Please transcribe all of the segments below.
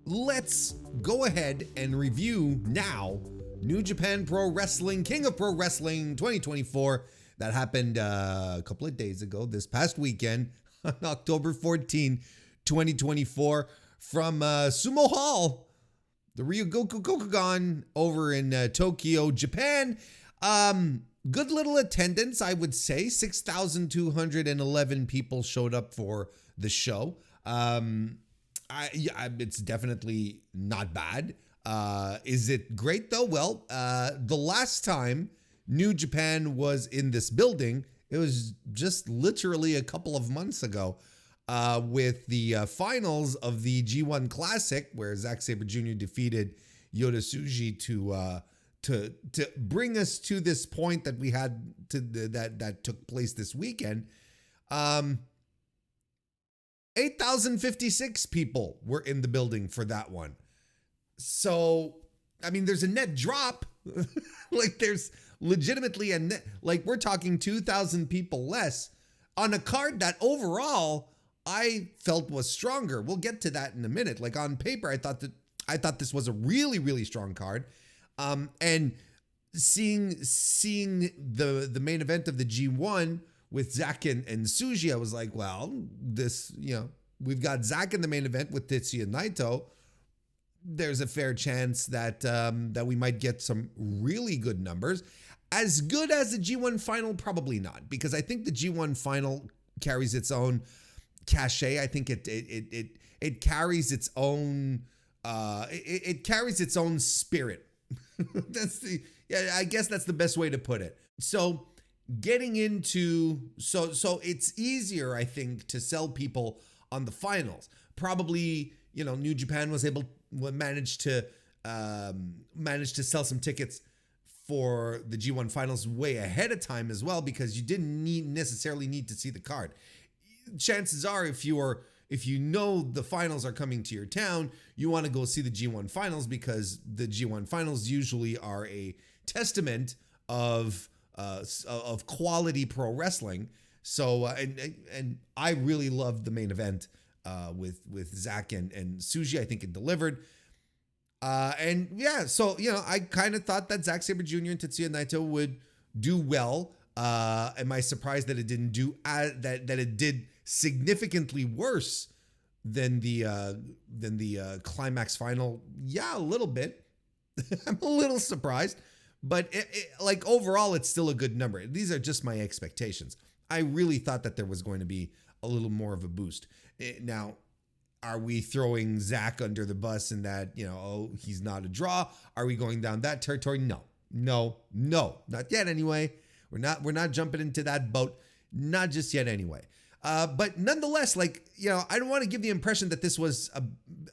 let's go ahead and review now New Japan Pro Wrestling, King of Pro Wrestling 2024. That happened a couple of days ago, this past weekend, on October 14, 2024, from Sumo Hall, the Ryogoku Kokugan over in Tokyo, Japan. Good little attendance, I would say. 6,211 people showed up for the show. It's definitely not bad. Is it great though? Well, the last time New Japan was in this building, it was just literally a couple of months ago, with the finals of the G1 Classic, where Zack Sabre Jr. defeated Yota Tsuji to bring us to this point that we had that took place this weekend. 8,056 people were in the building for that one. So, I mean, there's a net drop. Like, there's legitimately a net, like, we're talking 2,000 people less on a card that overall I felt was stronger. We'll get to that in a minute. Like, on paper, I thought this was a really, really strong card. And seeing the main event of the G1 with Zack and Tsuji, I was like, well, this, we've got Zack in the main event with Tetsuya Naito. There's a fair chance that that we might get some really good numbers. As good as the G1 final, probably not, because I think the G1 final carries its own cachet. I think it carries its own it carries its own spirit. I guess that's the best way to put it. So getting into so it's easier, I think, to sell people on the finals. Probably, New Japan managed to sell some tickets for the G1 finals way ahead of time as well, because you didn't necessarily need to see the card. Chances are, if you know the finals are coming to your town, you want to go see the G1 finals, because the G1 finals usually are a testament of quality pro wrestling. So and I really loved the main event with Zack and Tsuji. I think it delivered. And yeah, so I kind of thought that Zack Sabre Jr. and Tetsuya Naito would do well. Am I surprised that it didn't do that it did significantly worse than the climax final? Yeah, a little bit. I'm a little surprised, but like overall, it's still a good number. These are just my expectations. I really thought that there was going to be a little more of a boost. Now, are we throwing Zack under the bus in that, he's not a draw? Are we going down that territory? No, not yet anyway. We're not jumping into that boat. Not just yet anyway. But nonetheless, I don't want to give the impression that this was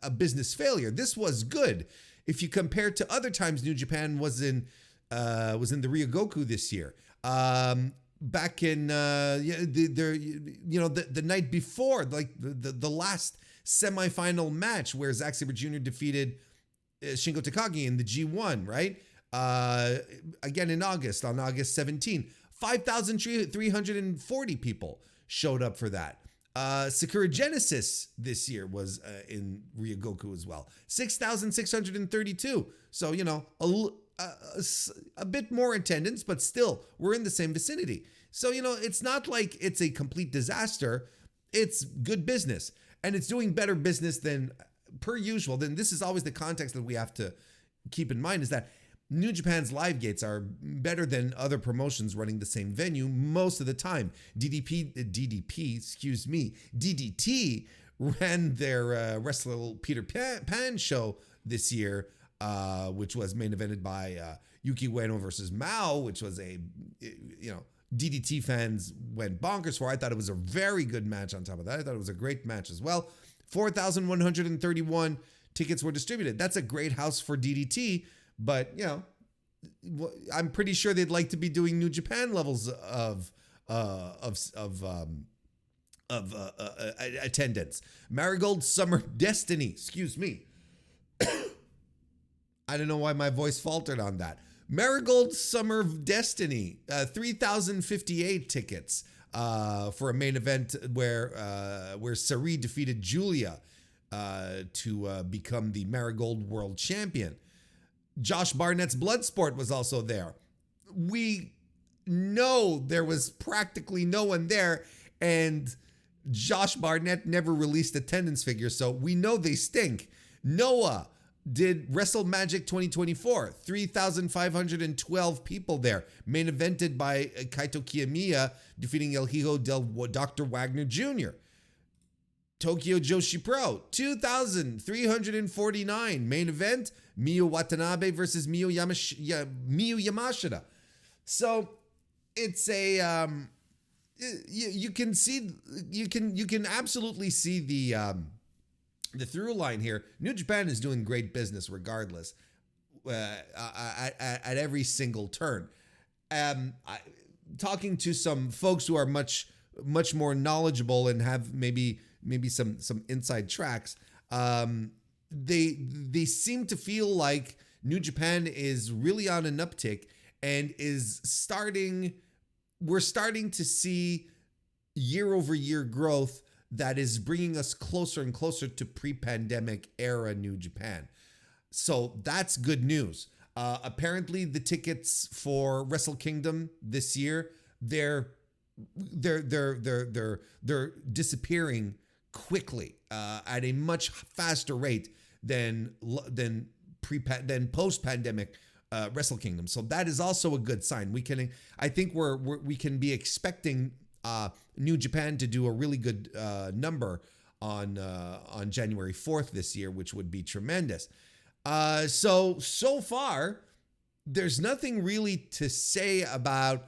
a business failure. This was good. If you compare to other times New Japan was in the Ryogoku this year. Back in the night before, like the last semifinal match where Zack Sabre Jr. defeated Shingo Takagi in the G1, right? Again in August, on August 17, 5,340 people showed up for that. Sakura Genesis this year was in Ryogoku as well, 6,632. So, a bit more attendance, but still, we're in the same vicinity. So, it's not like it's a complete disaster. It's good business, and it's doing better business than per usual. Then this is always the context that we have to keep in mind, is that New Japan's live gates are better than other promotions running the same venue most of the time. DDT ran their Wrestle Peter Pan show this year, which was main evented by Yuki Ueno versus Mao, which was DDT fans went bonkers for. I thought it was a very good match on top of that. I thought it was a great match as well. 4,131 tickets were distributed. That's a great house for DDT, but, I'm pretty sure they'd like to be doing New Japan levels of attendance. Marigold Summer Destiny, excuse me. I don't know why my voice faltered on that. Marigold Summer Destiny, 3,058 tickets for a main event where Sari defeated Julia to become the Marigold World Champion. Josh Barnett's Bloodsport was also there. We know there was practically no one there, and Josh Barnett never released attendance figures, so we know they stink. Noah did Wrestle Magic 2024, 3,512 people there. Main evented by Kaito Kiyomiya, defeating El Hijo del Dr. Wagner Jr. Tokyo Joshi Pro, 2,349. Main event, Miyu Watanabe versus Miyu Yamashita. So it's a you can absolutely see the through line here. New Japan is doing great business regardless, at every single turn. Talking to some folks who are much more knowledgeable and have maybe some inside tracks, they seem to feel like New Japan is really on an uptick and we're starting to see year-over-year growth that is bringing us closer and closer to pre-pandemic era New Japan. So that's good news. Apparently the tickets for Wrestle Kingdom this year, they're disappearing quickly at a much faster rate than post-pandemic Wrestle Kingdom. So that is also a good sign. We can be expecting New Japan to do a really good number on January 4th this year, which would be tremendous. So far, there's nothing really to say about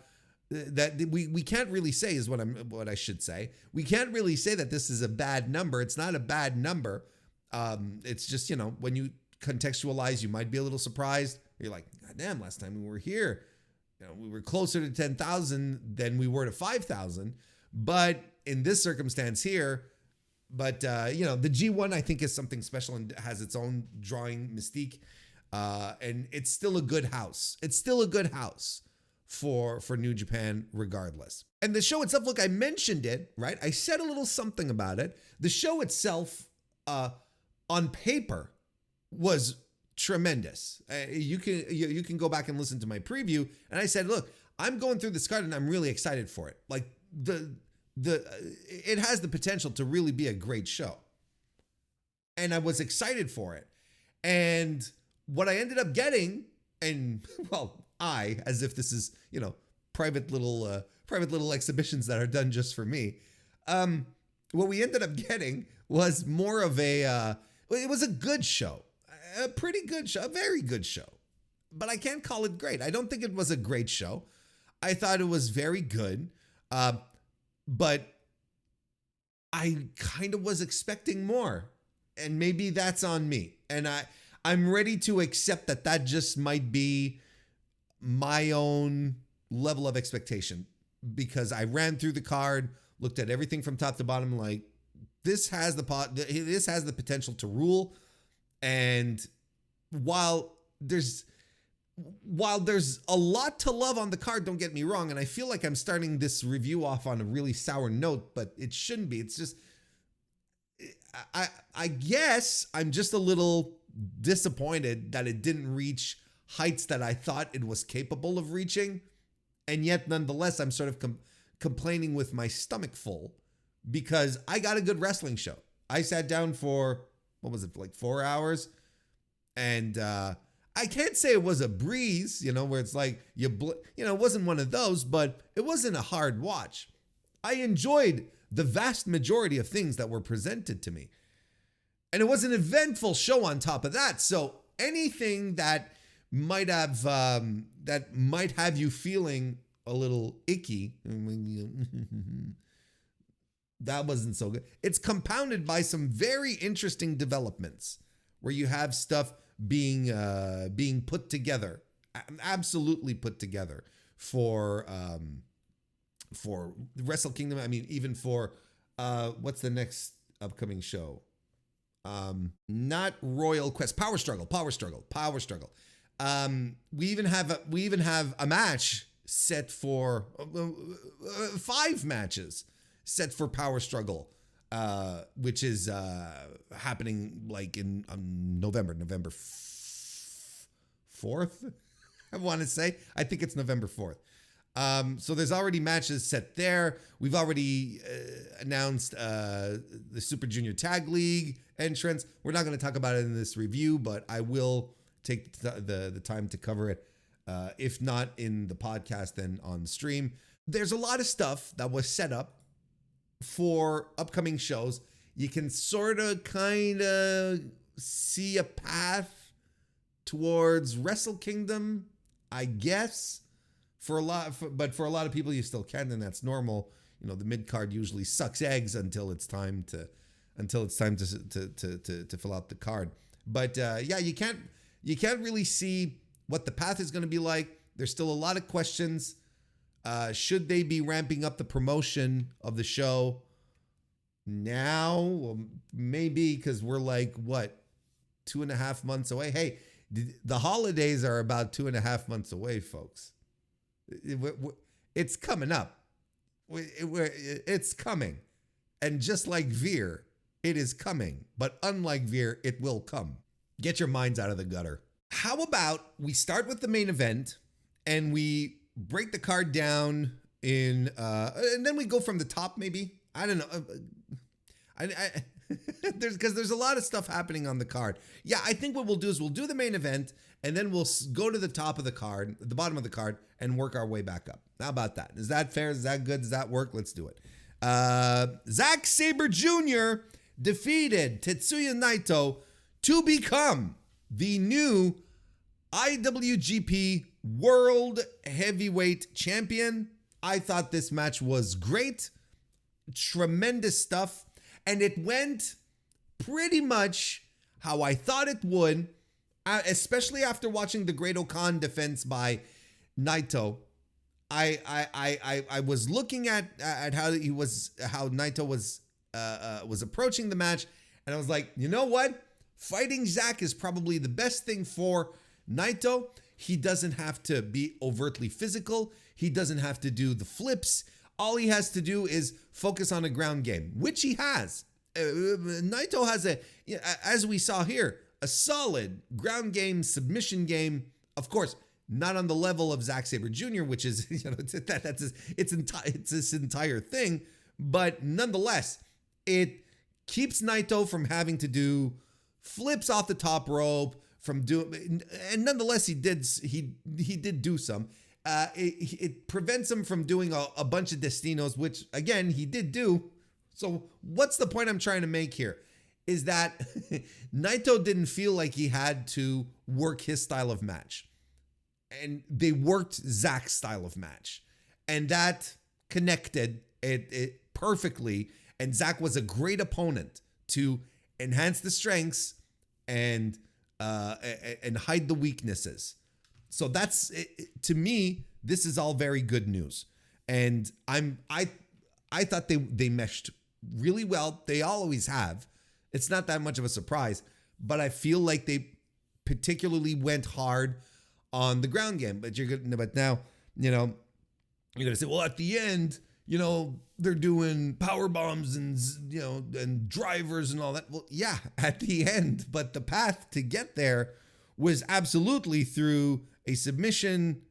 that. We can't really say is what I should say. We can't really say that this is a bad number. It's not a bad number. It's just, when you contextualize, you might be a little surprised. You're like, God damn, last time we were here, we were closer to 10,000 than we were to 5,000. But in this circumstance here, the G1 I think is something special and has its own drawing mystique, and it's still a good house. It's still a good house for New Japan regardless. And the show itself, look, I mentioned it, right? I said a little something about it. The show itself, on paper, was tremendous. You can go back and listen to my preview, and I said, look, I'm going through this card and I'm really excited for it. Like it has the potential to really be a great show, and I was excited for it. And what I ended up getting, and well, as if this is private little exhibitions that are done just for me. What we ended up getting was more of it was a good show. A pretty good show, a very good show, but I can't call it great. I don't think it was a great show. I thought it was very good, but I kind of was expecting more, and maybe that's on me. And I'm ready to accept that just might be my own level of expectation, because I ran through the card, looked at everything from top to bottom, like this has the potential to rule. And while there's a lot to love on the card, don't get me wrong, and I feel like I'm starting this review off on a really sour note, but it shouldn't be. It's just, I guess I'm just a little disappointed that it didn't reach heights that I thought it was capable of reaching. And yet, nonetheless, I'm sort of complaining with my stomach full, because I got a good wrestling show. I sat down for, what was it, like 4 hours? And I can't say it was a breeze, where it's like, it wasn't one of those, but it wasn't a hard watch. I enjoyed the vast majority of things that were presented to me. And it was an eventful show on top of that. So anything that might have you feeling a little icky, that wasn't so good. It's compounded by some very interesting developments where you have stuff being put together, absolutely put together for Wrestle Kingdom. I mean, even for what's the next upcoming show? Not Royal Quest, Power Struggle. We even have a match set for 5 matches set for Power Struggle which is happening like in November 4th. I want to say. I think it's November 4th. So there's already matches set there. We've already announced the Super Junior Tag League entrance. We're not going to talk about it in this review, but I will take the time to cover it. If not in the podcast, then on the stream. There's a lot of stuff that was set up for upcoming shows. You can sort of kind of see a path towards Wrestle Kingdom, I guess. But for a lot of people, you still can, and that's normal. You know, the mid card usually sucks eggs until it's time to fill out the card. But yeah, you can't really see what the path is going to be like. There's still a lot of questions. Should they be ramping up the promotion of the show now? Well, maybe, because we're like, what, 2.5 months away? Hey, the holidays are about 2.5 months away, folks. It's coming up. It's coming. And just like Veer, it is coming. But unlike Veer, it will come. Get your minds out of the gutter. How about we start with the main event and we break the card down and then we go from the top, maybe? I don't know. There's a lot of stuff happening on the card. Yeah, I think what we'll do is we'll do the main event and then we'll go to the top of the card, the bottom of the card, and work our way back up. How about that? Is that fair? Is that good? Does that work? Let's do it. Zack Sabre Jr. defeated Tetsuya Naito to become the new IWGP World Heavyweight Champion. I thought this match was great. Tremendous stuff. And it went pretty much how I thought it would, especially after watching the Great Okan defense by Naito. I was looking at how Naito was approaching the match, and I was like, you know what? Fighting Zack is probably the best thing for Naito. He doesn't have to be overtly physical. He doesn't have to do the flips. All he has to do is focus on a ground game, which he has. Naito has as we saw here, a solid ground game, submission game. Of course, not on the level of Zack Sabre Jr., which is, it's this entire thing. But nonetheless, it keeps Naito from having to do flips off the top rope, and nonetheless, he did do some. It prevents him from doing a bunch of destinos, which again, he did do. So what's the point I'm trying to make here? Is that Naito didn't feel like he had to work his style of match. And they worked Zack's style of match. And that connected it perfectly. And Zack was a great opponent to enhance the strengths and hide the weaknesses. So that's, to me, this is all very good news. And I thought they meshed really well. They always have. It's not that much of a surprise, but I feel like they particularly went hard on the ground game. But now, you're gonna say, well, at the end, they're doing power bombs and and drivers and all that. Well, yeah, at the end, but the path to get there was absolutely through a submission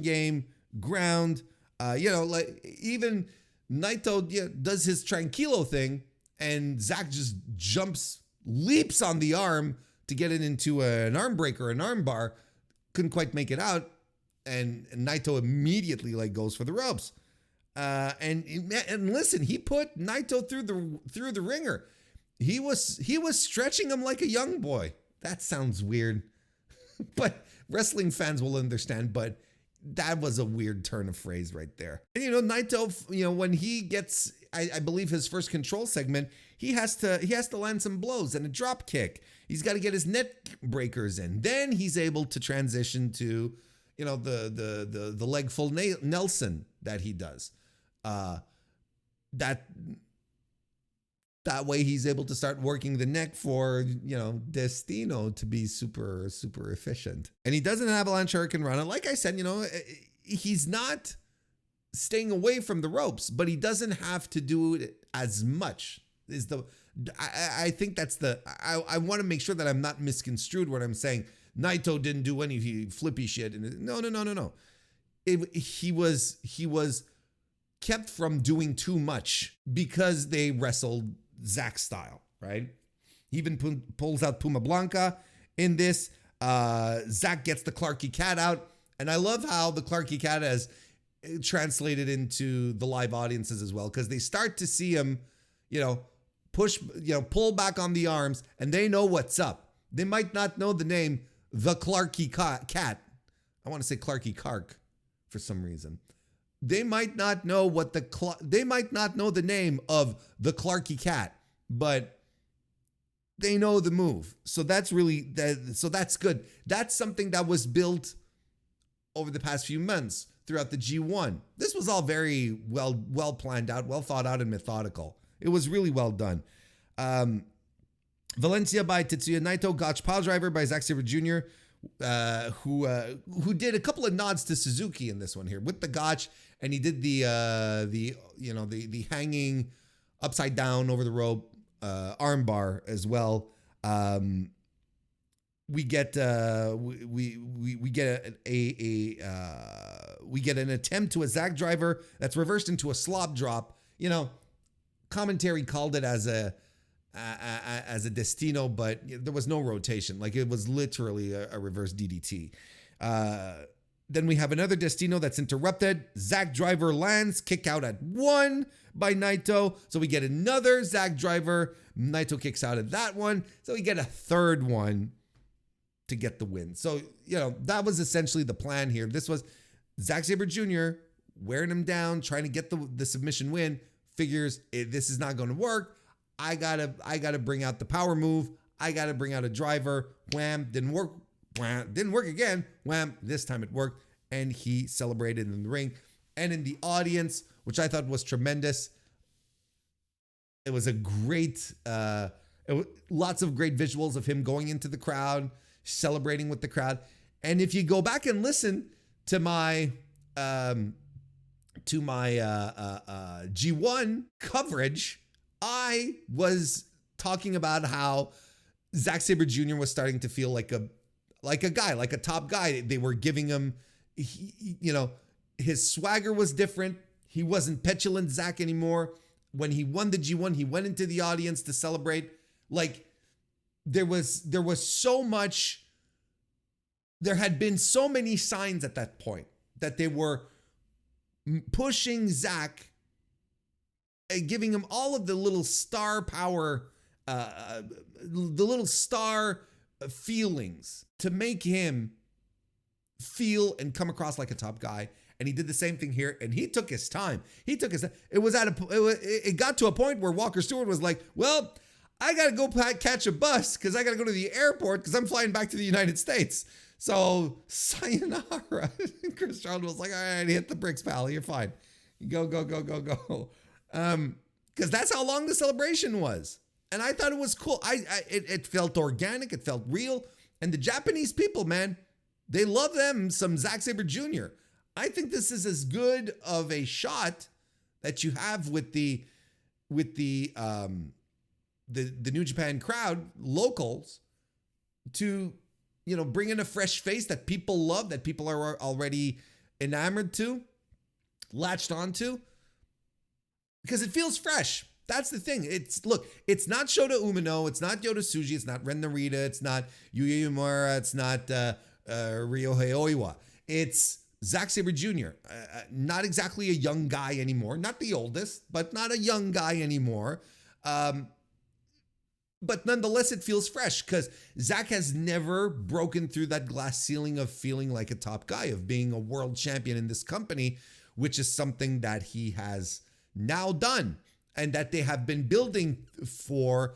game, ground. Like even Naito does his tranquilo thing, and Zack just leaps on the arm to get it into an arm breaker, an arm bar. Couldn't quite make it out, and Naito immediately goes for the ropes. And listen, he put Naito through the ringer. He was stretching him like a young boy. That sounds weird, but wrestling fans will understand. But that was a weird turn of phrase right there. And Naito, when he gets, I believe his first control segment, he has to land some blows and a drop kick. He's got to get his neck breakers in. Then he's able to transition to, the leg full Nelson that he does. That way he's able to start working the neck for, Destino to be super, super efficient. And he does an avalanche hurricane run. And like I said, he's not staying away from the ropes, but he doesn't have to do it as much. I think that's I want to make sure that I'm not misconstrued when I'm saying Naito didn't do any flippy shit. No. He was kept from doing too much because they wrestled Zack style, right? He even pulls out Puma Blanca in this. Zack gets the Clarky Cat out. And I love how the Clarky Cat has translated into the live audiences as well, because they start to see him, pull back on the arms, and they know what's up. They might not know the name, the Clarky Cat. I want to say Clarky Kark for some reason. They might not know they might not know the name of the Clarky Cat, but they know the move. So that's good. That's something that was built over the past few months throughout the G1. This was all very well planned out, well thought out, and methodical. It was really well done. Valencia by Tetsuya Naito, Gotch Pile Driver by Zack Sabre Jr., who did a couple of nods to Suzuki in this one here with the Gotch, and he did the hanging upside down over the rope armbar as well. We get we get an attempt to a Zack driver that's reversed into a slop drop. Commentary called it as a Destino, but there was no rotation. Like, it was literally a reverse DDT. Then we have another Destino that's interrupted. Zack driver lands, kick out at 1 by Naito. So we get another Zack driver. Naito kicks out at that one. So we get a third one to get the win. So, that was essentially the plan here. This was Zack Sabre Jr. wearing him down, trying to get the submission win. Figures this is not going to work. I gotta bring out the power move. I gotta bring out a driver. Wham, didn't work. Wham, didn't work again. Wham, this time it worked, and he celebrated in the ring and in the audience, which I thought was tremendous. It was a great, lots of great visuals of him going into the crowd, celebrating with the crowd. And if you go back and listen to my G1 coverage, I was talking about how Zack Sabre Jr. was starting to feel like a guy, like a top guy. They were giving him, his swagger was different. He wasn't petulant Zack anymore. When he won the G1, he went into the audience to celebrate. Like, there was so much, there had been so many signs at that point that they were pushing Zack, giving him all of the little star power, the little star feelings to make him feel and come across like a top guy. And he did the same thing here, and he took his time. It got to a point where Walker Stewart was like, well, I got to go catch a bus because I got to go to the airport because I'm flying back to the United States. So, sayonara. Chris Charlton was like, all right, hit the bricks, pal. You're fine. Go. Because that's how long the celebration was. And I thought it was cool. It felt organic. It felt real. And the Japanese people, man, they love them some Zack Sabre Jr. I think this is as good of a shot that you have with the New Japan crowd, locals, to bring in a fresh face that people love, that people are already enamored to, latched onto, because it feels fresh. That's the thing. It's not Shota Umino, it's not Yota Tsuji, it's not Ren Narita, it's not Yuya Uemura, it's not Ryohei Oiwa. It's Zack Sabre Jr., not exactly a young guy anymore, not the oldest, but not a young guy anymore. But nonetheless, it feels fresh because Zack has never broken through that glass ceiling of feeling like a top guy, of being a world champion in this company, which is something that he has now done and that they have been building for,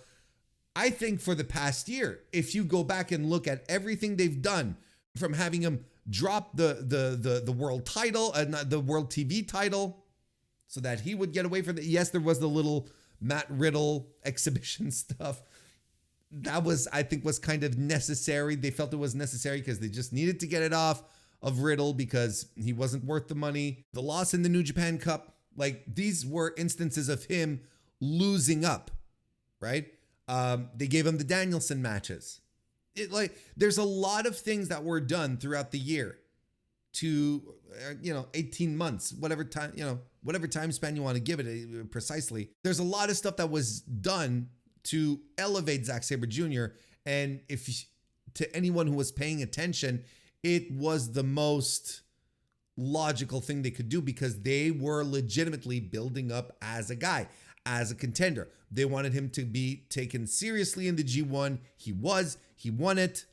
I think, for the past year. If you go back and look at everything they've done, from having him drop the world title and the world TV title so that he would get away from it. Yes, there was the little Matt Riddle exhibition stuff. That was, I think, was kind of necessary. They felt it was necessary because they just needed to get it off of Riddle because he wasn't worth the money. The loss in the New Japan Cup, like, these were instances of him losing up, right? They gave him the Danielson matches. There's a lot of things that were done throughout the year to, 18 months, whatever time span you want to give it precisely. There's a lot of stuff that was done to elevate Zack Sabre Jr. And to anyone who was paying attention, it was the most logical thing they could do because they were legitimately building up as a guy, as a contender. They wanted him to be taken seriously in the G1. He won it.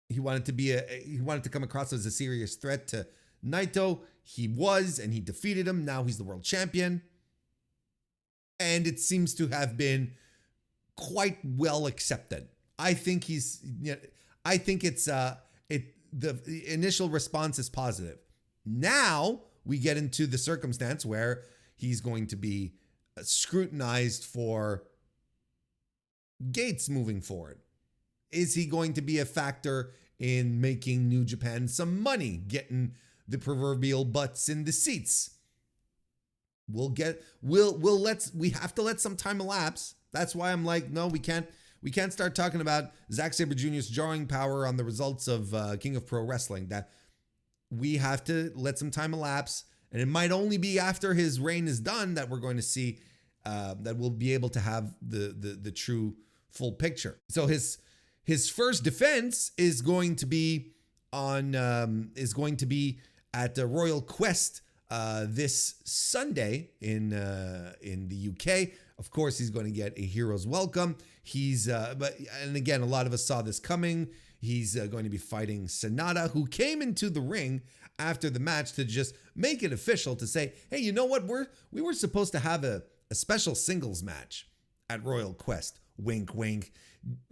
He wanted to come across as a serious threat to Naito. He was, and he defeated him. Now he's the world champion. And it seems to have been quite well accepted. I think the initial response is positive. Now we get into the circumstance where he's going to be scrutinized for gates moving forward. Is he going to be a factor in making New Japan some money, getting the proverbial butts in the seats? We have to let some time elapse. That's why I'm like, no, we can't start talking about Zack Sabre Jr.'s drawing power on the results of King of Pro Wrestling. That we have to let some time elapse, and it might only be after his reign is done that we're going to see that we'll be able to have the true full picture. So his first defense is going to be at the Royal Quest this Sunday in the UK. Of course, he's going to get a hero's welcome. And again, a lot of us saw this coming. He's going to be fighting Sonata, who came into the ring after the match to just make it official to say, hey, you know what? We were supposed to have a special singles match at Royal Quest. Wink, wink.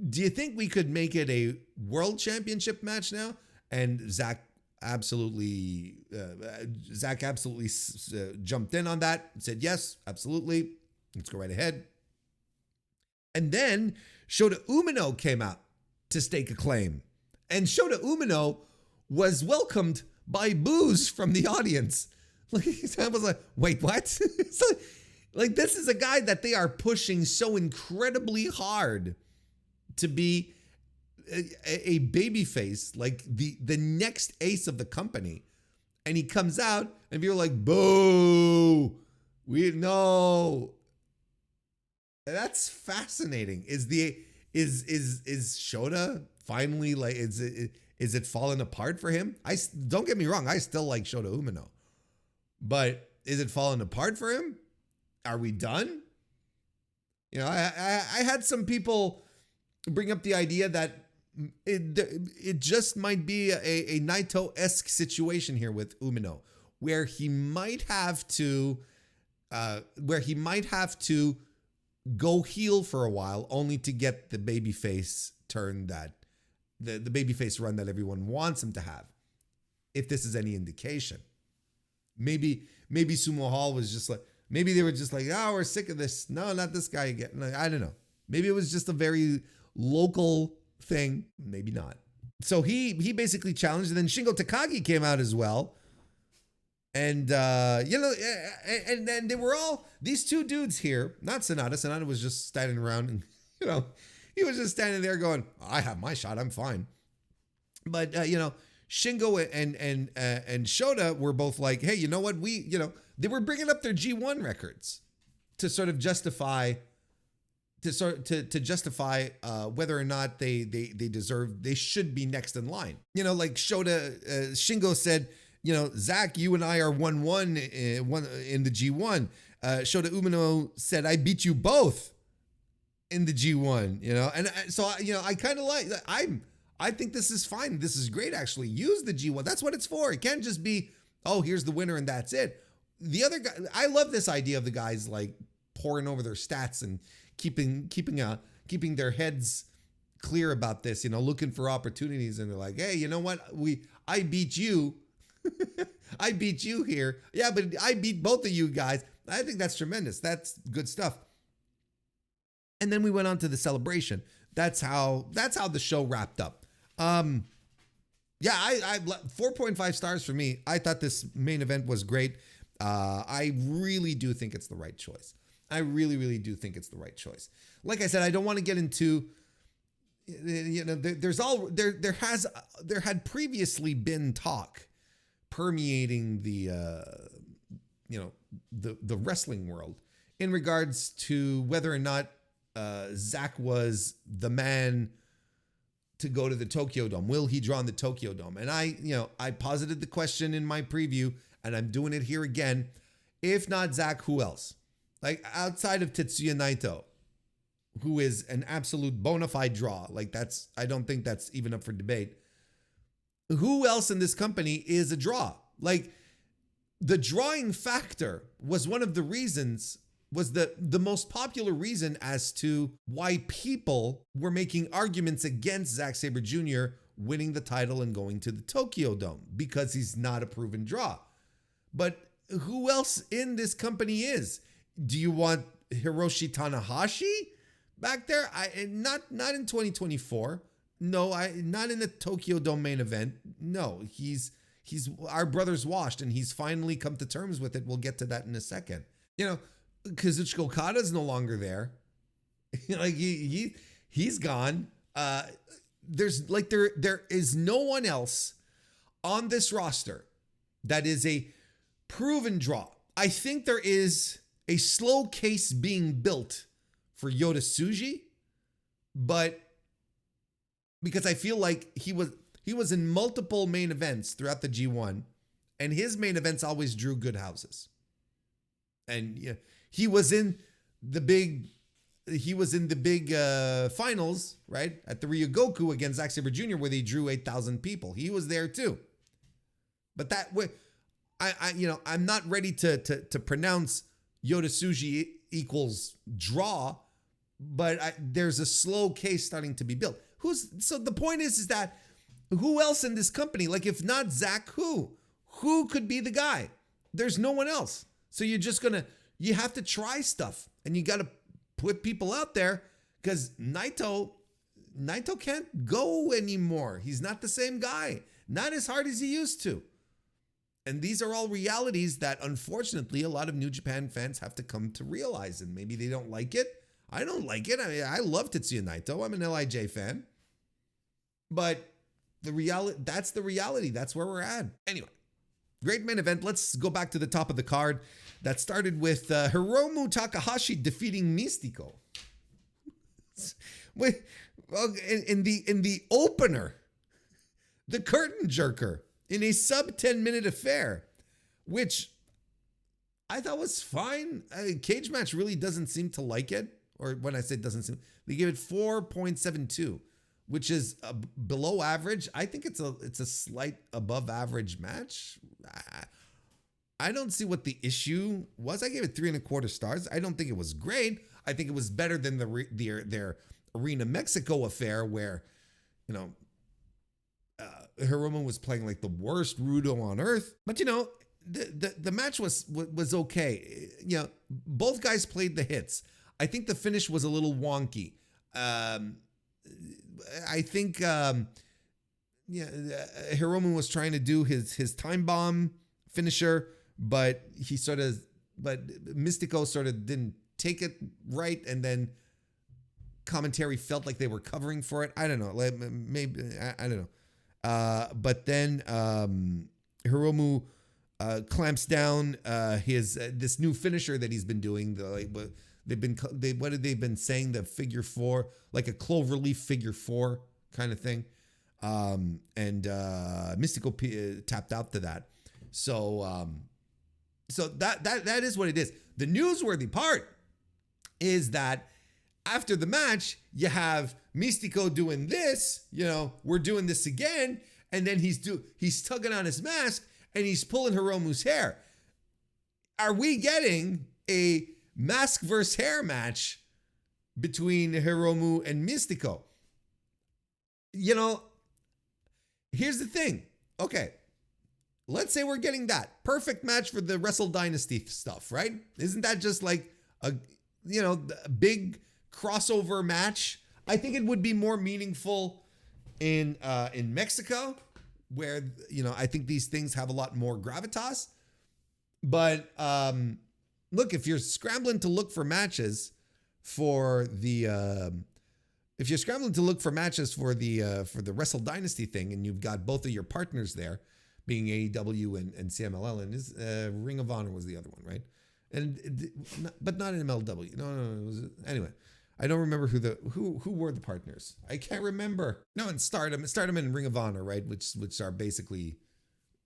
Do you think we could make it a world championship match now? And Zach absolutely jumped in on that and said, yes, absolutely. Let's go right ahead. And then Shota Umino came out to stake a claim. And Shota Umino was welcomed by boos from the audience. I was like, wait, what? This is a guy that they are pushing so incredibly hard to be a babyface, like the next ace of the company. And he comes out and you're like, boo, no. That's fascinating. Is Shota finally is it falling apart for him? Don't get me wrong, I still like Shota Umino. But is it falling apart for him? Are we done? I had some people bring up the idea that it just might be a Naito-esque situation here with Umino, where he might have to go heel for a while, only to get the babyface turn that the babyface run that everyone wants him to have. If this is any indication, maybe Sumo Hall was just like, maybe they were just like, oh, we're sick of this. No, not this guy again. I don't know. Maybe it was just a very local thing. Maybe not. So he basically challenged, and then Shingo Takagi came out as well. And, and then they were all, these two dudes here, not Sonata. Sonata was just standing around and, he was just standing there going, I have my shot. I'm fine. But, Shingo and Shota were both like, hey, you know what? They were bringing up their G1 records to sort of justify, whether or not they should be next in line. Like Shingo said, Zach, you and I are 1-1 in the G1. Shota Umino said, I beat you both in the G1, and so, I kind of I think this is fine. This is great, actually. Use the G1. That's what it's for. It can't just be, oh, here's the winner and that's it. The other guy, I love this idea of the guys like pouring over their stats and keeping their heads clear about this, looking for opportunities. And they're like, hey, you know what? I beat you. I beat you here. Yeah, but I beat both of you guys. I think that's tremendous. That's good stuff. And then we went on to the celebration. That's how the show wrapped up. Yeah, I 4.5 stars for me. I thought this main event was great. I really do think it's the right choice. I really, really do think it's the right choice. Like I said, I don't want to get into, there had previously been talk permeating the wrestling world in regards to whether or not Zach was the man to go to the Tokyo Dome. Will he draw in the Tokyo Dome? And I posited the question in my preview, and I'm doing it here again. If not Zach, who else? Like outside of Tetsuya Naito, who is an absolute bona fide draw. Like I don't think that's even up for debate. Who else in this company is a draw? Like the drawing factor was one of the reasons, was the most popular reason as to why people were making arguments against Zack Sabre Jr. winning the title and going to the Tokyo Dome, because he's not a proven draw. But who else in this company is? Do you want Hiroshi Tanahashi back there? Not in 2024. No, not in the Tokyo Dome main event. No, he's our brother's washed, and he's finally come to terms with it. We'll get to that in a second. Kazuchika Okada's no longer there. Like he's gone. There is no one else on this roster that is a proven draw. I think there is a slow case being built for Yota Tsuji, but because I feel like he was in multiple main events throughout the G1, and his main events always drew good houses. And he was in the big finals, right, at the Ryogoku against Zack Sabre Jr., where they drew 8,000 people. He was there too. But that way, I'm not ready to pronounce Yota Tsuji equals draw, but there's a slow case starting to be built. So the point is that who else in this company? Like if not Zach, who could be the guy? There's no one else. So you have to try stuff, and you got to put people out there, because Naito can't go anymore. He's not the same guy, not as hard as he used to. And these are all realities that unfortunately a lot of New Japan fans have to come to realize, and maybe they don't like it. I don't like it. I mean, I love Tetsuya Naito. I'm an LIJ fan. But that's the reality. That's where we're at. Anyway, great main event. Let's go back to the top of the card. That started with Hiromu Takahashi defeating Mystico. In the opener, the curtain jerker in a sub 10-minute affair, which I thought was fine. Cage Match really doesn't seem to like it. Or when I say doesn't seem, they give it 4.72, which is below average. I think it's a slight above average match. I don't see what the issue was. I gave it 3.25 stars. I don't think it was great. I think it was better than their Arena Mexico affair, where, Hiromu was playing like the worst Rudo on earth. But the match was okay. Both guys played the hits. I think the finish was a little wonky. I think Hiromu was trying to do his time bomb finisher, but Mystico sort of didn't take it right, and then commentary felt like they were covering for it. I don't know. Maybe I don't know. But then Hiromu clamps down his this new finisher that he's been doing. What have they been saying? The figure four, like a cloverleaf figure four kind of thing. And Mystico tapped out to that. So that is what it is. The newsworthy part is that after the match, you have Mystico doing this, we're doing this again, and then he's tugging on his mask and he's pulling Hiromu's hair. Are we getting a mask versus hair match between Hiromu and Mystico? Here's the thing. Okay, let's say we're getting that perfect match for the Wrestle Dynasty stuff, right? Isn't that just like a big crossover match? I think it would be more meaningful in Mexico, where I think these things have a lot more gravitas. But look, if you're scrambling to look for matches for the the Wrestle Dynasty thing, and you've got both of your partners there, being AEW and CMLL, and Ring of Honor was the other one, right? But not in MLW. No. It was, anyway, I don't remember who were the partners. I can't remember. No, in Stardom and Ring of Honor, right? Which are basically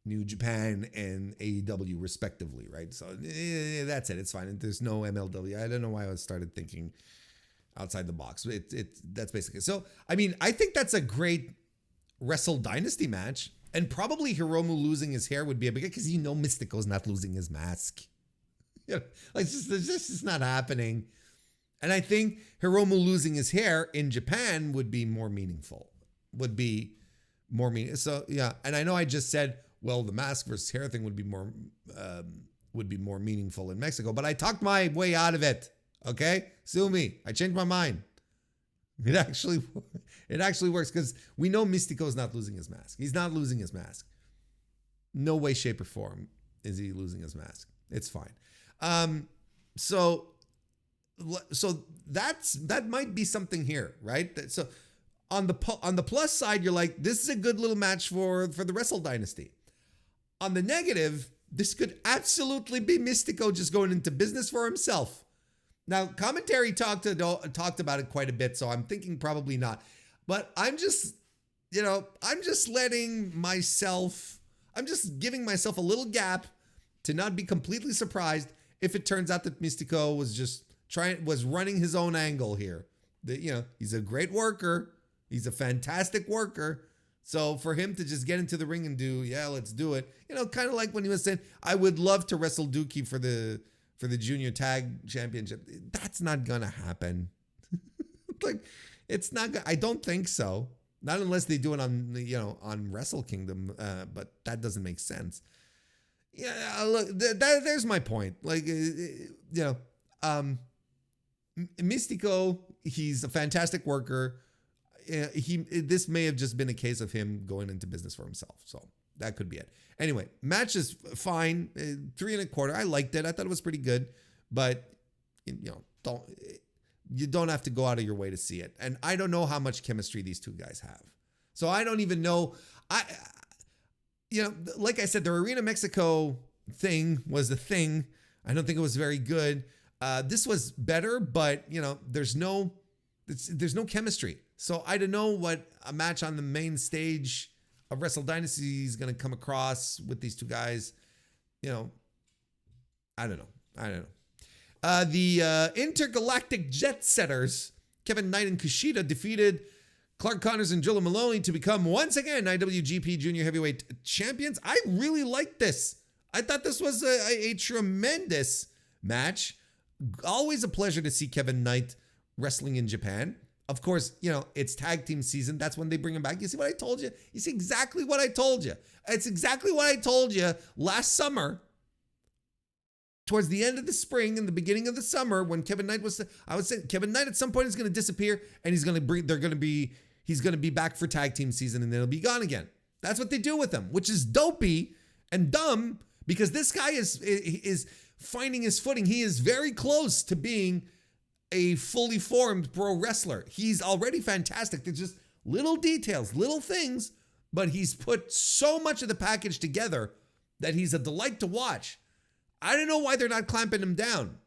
New Japan and AEW respectively, right? So that's it. It's fine. There's no MLW. I don't know why I started thinking outside the box. That's basically it. So, I mean, I think that's a great Wrestle Dynasty match, and probably Hiromu losing his hair would be a big, because Mystico's not losing his mask. You know, like this is not happening. And I think Hiromu losing his hair in Japan would be more meaningful. So yeah, and I know I just said, well, the mask versus hair thing would be more meaningful in Mexico, but I talked my way out of it. Okay, sue me. I changed my mind. It actually works, because we know Mystico's not losing his mask. He's not losing his mask. No way, shape, or form is he losing his mask. It's fine. So that might be something here, right? So on the plus side, you're like, this is a good little match for the Wrestle Dynasty. On the negative, this could absolutely be Mystico just going into business for himself. Now, commentary talked about it quite a bit, so I'm thinking probably not. But I'm just giving myself a little gap to not be completely surprised if it turns out that Mystico was running his own angle here. He's a great worker. He's a fantastic worker. So for him to just get into the ring and do, let's do it. Kind of like when he was saying, I would love to wrestle Dookie for the junior tag championship. That's not gonna happen. Like, it's not. I don't think so. Not unless they do it on Wrestle Kingdom. But that doesn't make sense. Yeah, look, there's my point. Like, Mystico, he's a fantastic worker. This may have just been a case of him going into business for himself. So that could be it. Anyway, match is fine. 3 1/4. I liked it. I thought it was pretty good, but you don't have to go out of your way to see it. And I don't know how much chemistry these two guys have. So I don't even know. Like I said, the Arena Mexico thing was the thing. I don't think it was very good. This was better, but there's no chemistry. So I don't know what a match on the main stage of Wrestle Dynasty is going to come across with these two guys. I don't know. The Intergalactic Jet Setters, Kevin Knight and Kushida, defeated Clark Connors and Drilla Maloney to become once again IWGP Junior Heavyweight Champions. I really liked this. I thought this was a tremendous match. Always a pleasure to see Kevin Knight wrestling in Japan. Of course, it's tag team season. That's when they bring him back. You see what I told you? You see exactly what I told you. It's exactly what I told you last summer. Towards the end of the spring and the beginning of the summer, when Kevin Knight I was saying Kevin Knight at some point is going to disappear, and he's going to be back for tag team season, and then he'll be gone again. That's what they do with him, which is dopey and dumb, because this guy is finding his footing. He is very close to being a fully formed pro wrestler. He's already fantastic. There's just little details, little things, but he's put so much of the package together that he's a delight to watch. I don't know why they're not clamping him down.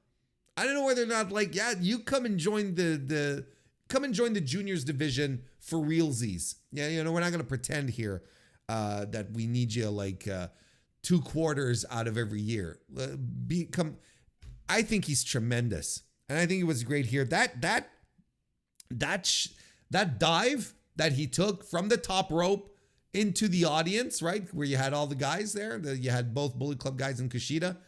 I don't know why they're not like, you come and join the juniors division for realsies. Yeah, we're not going to pretend here that we need you like 2 quarters out of every year. I think he's tremendous. And I think it was great here. That dive that he took from the top rope into the audience, right, where you had all the guys there, you had both Bullet Club guys and Kushida,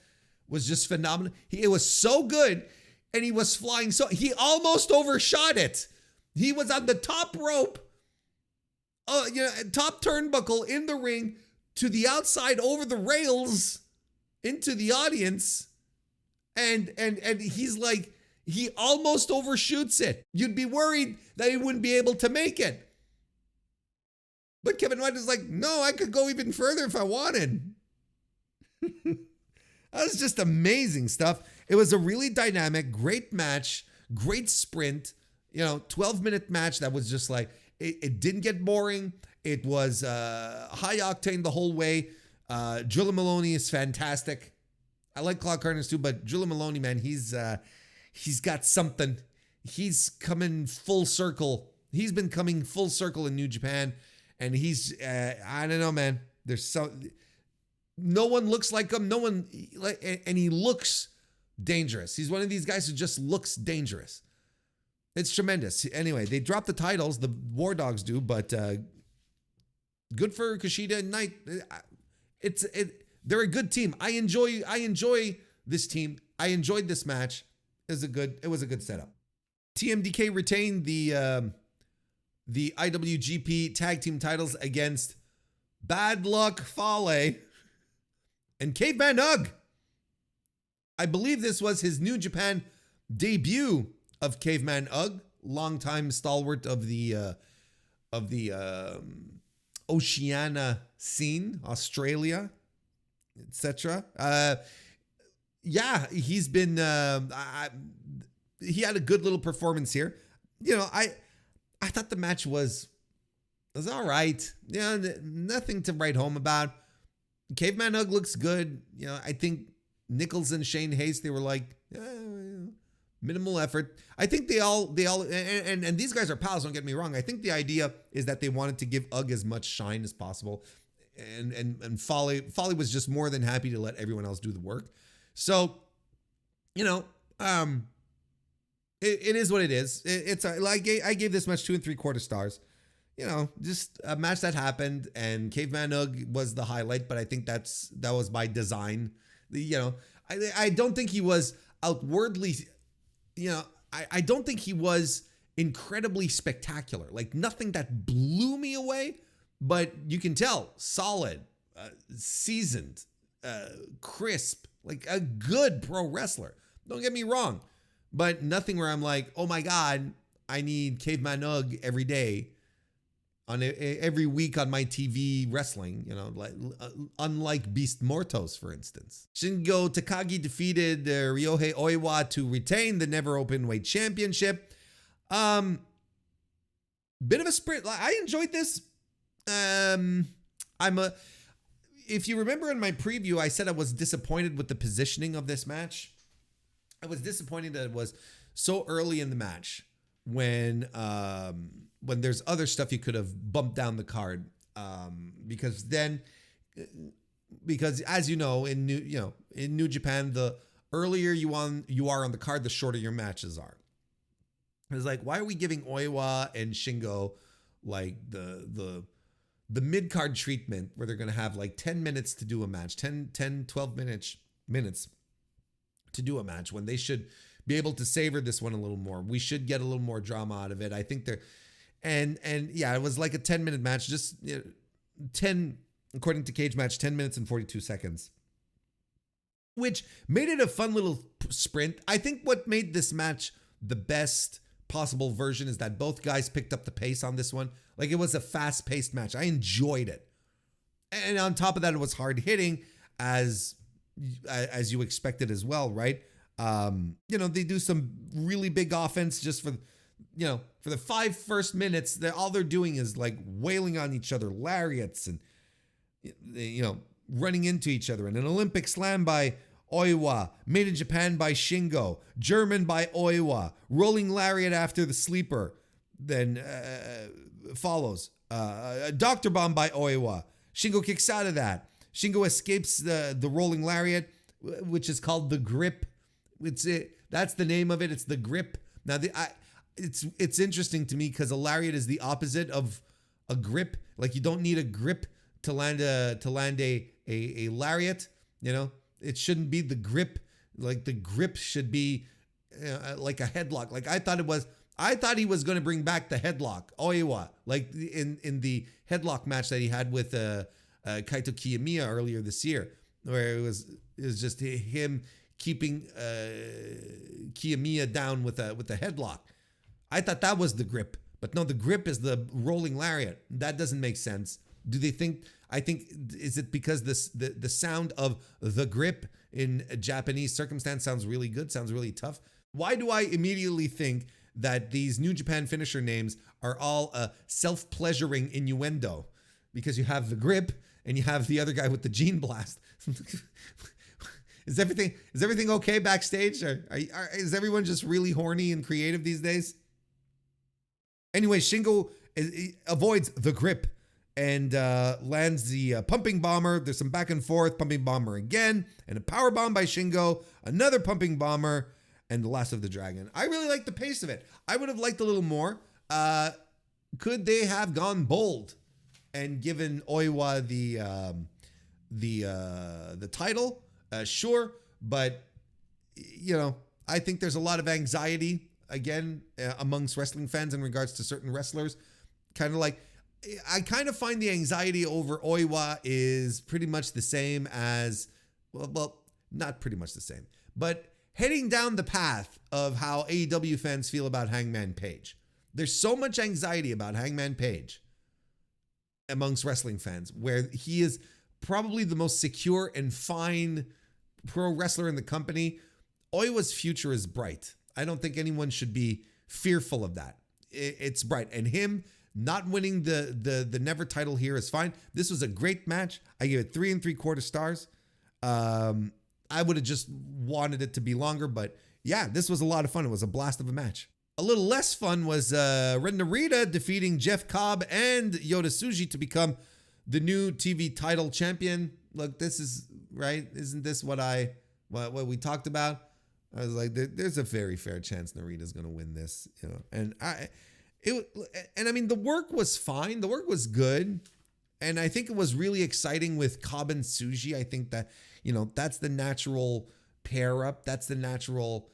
was just phenomenal. It was so good, and he was flying so he almost overshot it. He was on the top rope, top turnbuckle in the ring to the outside over the rails into the audience, and he's like. He almost overshoots it. You'd be worried that he wouldn't be able to make it. But Kevin Knight is like, no, I could go even further if I wanted. That was just amazing stuff. It was a really dynamic, great match, great sprint, 12-minute match that was just like, it didn't get boring. It was high octane the whole way. Drilla Maloney is fantastic. I like Claude Carnes too, but Drilla Maloney, man, he's got something. He's coming full circle. He's been coming full circle in New Japan, and he's I don't know, man. No one looks like him. No one, and he looks dangerous. He's one of these guys who just looks dangerous. It's tremendous. Anyway, they dropped the titles. The War Dogs do, but good for Kushida and Knight. They're a good team. I enjoy this team. I enjoyed this match. It was a good setup. TMDK retained the IWGP Tag Team titles against Bad Luck Fale and Caveman Ugg. I believe this was his New Japan debut of Caveman Ugg, longtime stalwart of the Oceania scene, Australia, etc. Yeah, he's been. He had a good little performance here. I thought the match was all right. Nothing to write home about. Caveman Ugg looks good. I think Nichols and Shane Hayes, they were like minimal effort. I think they all and these guys are pals. Don't get me wrong. I think the idea is that they wanted to give Ugg as much shine as possible, and Fale was just more than happy to let everyone else do the work. So, it is what it is. It's like I gave this match 2 3/4 stars. Just a match that happened, and Caveman Ugg was the highlight. But I think that was by design. I don't think he was outwardly. I don't think he was incredibly spectacular. Like nothing that blew me away, but you can tell solid, seasoned, crisp, like a good pro wrestler. Don't get me wrong, but nothing where I'm like, oh my God, I need Caveman Ugg every day, every week on my TV wrestling, unlike Beast Mortos, for instance. Shingo Takagi defeated Ryohei Oiwa to retain the Never Openweight Championship. Bit of a sprint. I enjoyed this. If you remember in my preview, I said I was disappointed with the positioning of this match. I was disappointed that it was so early in the match when there's other stuff you could have bumped down the card, because as you know, in New Japan, the earlier you are on the card, the shorter your matches are. It's like, why are we giving Oiwa and Shingo like the mid card treatment where they're going to have like 10 minutes to do a match, 12 minutes to do a match, when they should be able to savor this one a little more? We should get a little more drama out of it. I think and yeah, it was like a 10-minute match, just 10, according to Cage Match, 10 minutes and 42 seconds, which made it a fun little sprint. I think what made this match the best possible version is that both guys picked up the pace on this one. Like, it was a fast-paced match. I enjoyed it. And on top of that, it was hard-hitting, as you expected as well, right? They do some really big offense just for the 5 first minutes. All they're doing is like wailing on each other, lariats, and running into each other. And an Olympic slam by Oiwa, made in Japan by Shingo, German by Oiwa, rolling lariat after the sleeper, then follows a doctor bomb by Oiwa. Shingo kicks out of that. Shingo escapes the rolling lariat, which is called the grip. That's the name of it. It's the grip. Now it's interesting to me because a lariat is the opposite of a grip. Like, you don't need a grip to land a lariat. It shouldn't be the grip. Like, the grip should be like a headlock. Like, I thought he was going to bring back the headlock, Oiwa, like in the headlock match that he had with Kaito Kiyomiya earlier this year, where it was just him keeping Kiyomiya down with a headlock. I thought that was the grip, but no, the grip is the rolling lariat. That doesn't make sense. Do they think, I think, is it because the sound of the grip in a Japanese circumstance sounds really good, sounds really tough? Why do I immediately think that these New Japan finisher names are all a self-pleasuring innuendo? Because you have the grip and you have the other guy with the gene blast. Is everything okay backstage? Is everyone just really horny and creative these days? Anyway, Shingo avoids the grip and lands the pumping bomber. There's some back and forth, pumping bomber again, and a power bomb by Shingo, another pumping bomber, and the last of the dragon. I really like the pace of it. I would have liked a little more. Could they have gone bold and given Oiwa the title? Sure, but you know, I think there's a lot of anxiety again amongst wrestling fans in regards to certain wrestlers. Kind of like, I kind of find the anxiety over Oiwa is pretty much the same as, well, not pretty much the same, but heading down the path of how AEW fans feel about Hangman Page. There's so much anxiety about Hangman Page amongst wrestling fans, where he is probably the most secure and fine pro wrestler in the company. Oiwa's future is bright. I don't think anyone should be fearful of that. It's bright. And him not winning the Never title here is fine. This was a great match. I give it 3 3/4 stars. I would have just wanted it to be longer, but yeah, this was a lot of fun. It was a blast of a match. A little less fun was Ren Narita defeating Jeff Cobb and Yota Tsuji to become the new TV title champion. Look, this is right. Isn't this what we talked about? I was like, there's a very fair chance Narita's going to win this, you know. And I mean, the work was fine. The work was good. And I think it was really exciting with Cobb and Tsuji. I think that, you know, that's the natural pair up. That's the natural,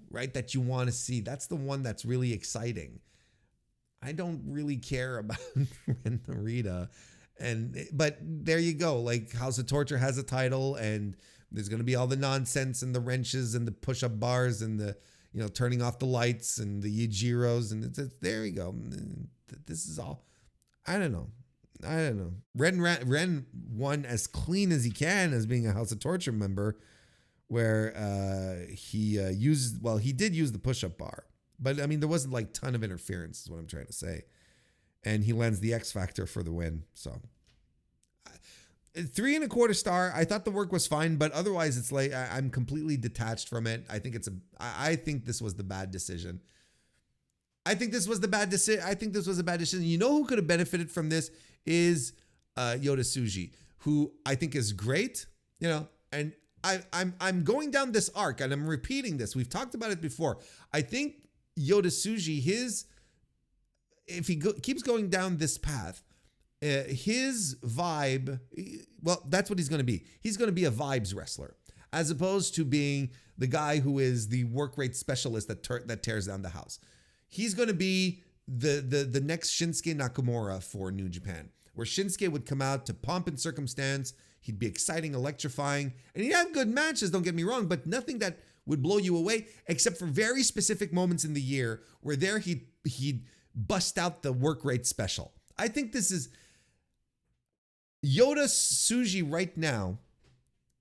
right, that you want to see. That's the one that's really exciting. I don't really care about Ren Narita. But there you go. Like, House of Torture has a title, and there's going to be all the nonsense and the wrenches and the push-up bars and the, you know, turning off the lights and the Yajiros. And there you go. This is all, I don't know. Ren won as clean as he can as being a House of Torture member, where he did use the push-up bar. But I mean, there wasn't like ton of interference is what I'm trying to say. And he lands the X Factor for the win. So 3 1/4 star. I thought the work was fine, but otherwise it's like, I'm completely detached from it. I think I think this was the bad decision. I think this was a bad decision. You know who could have benefited from this is Yota Tsuji, who I think is great, you know, and I'm going down this arc and I'm repeating this. We've talked about it before. I think Yota Tsuji, if he keeps going down this path, his vibe, well, that's what he's going to be. He's going to be a vibes wrestler, as opposed to being the guy who is the work rate specialist that tears down the house. He's going to be the next Shinsuke Nakamura for New Japan, where Shinsuke would come out to pomp and circumstance. He'd be exciting, electrifying, and he'd have good matches, don't get me wrong, but nothing that would blow you away, except for very specific moments in the year where there he'd bust out the work rate special. I think this is Yota Tsuji right now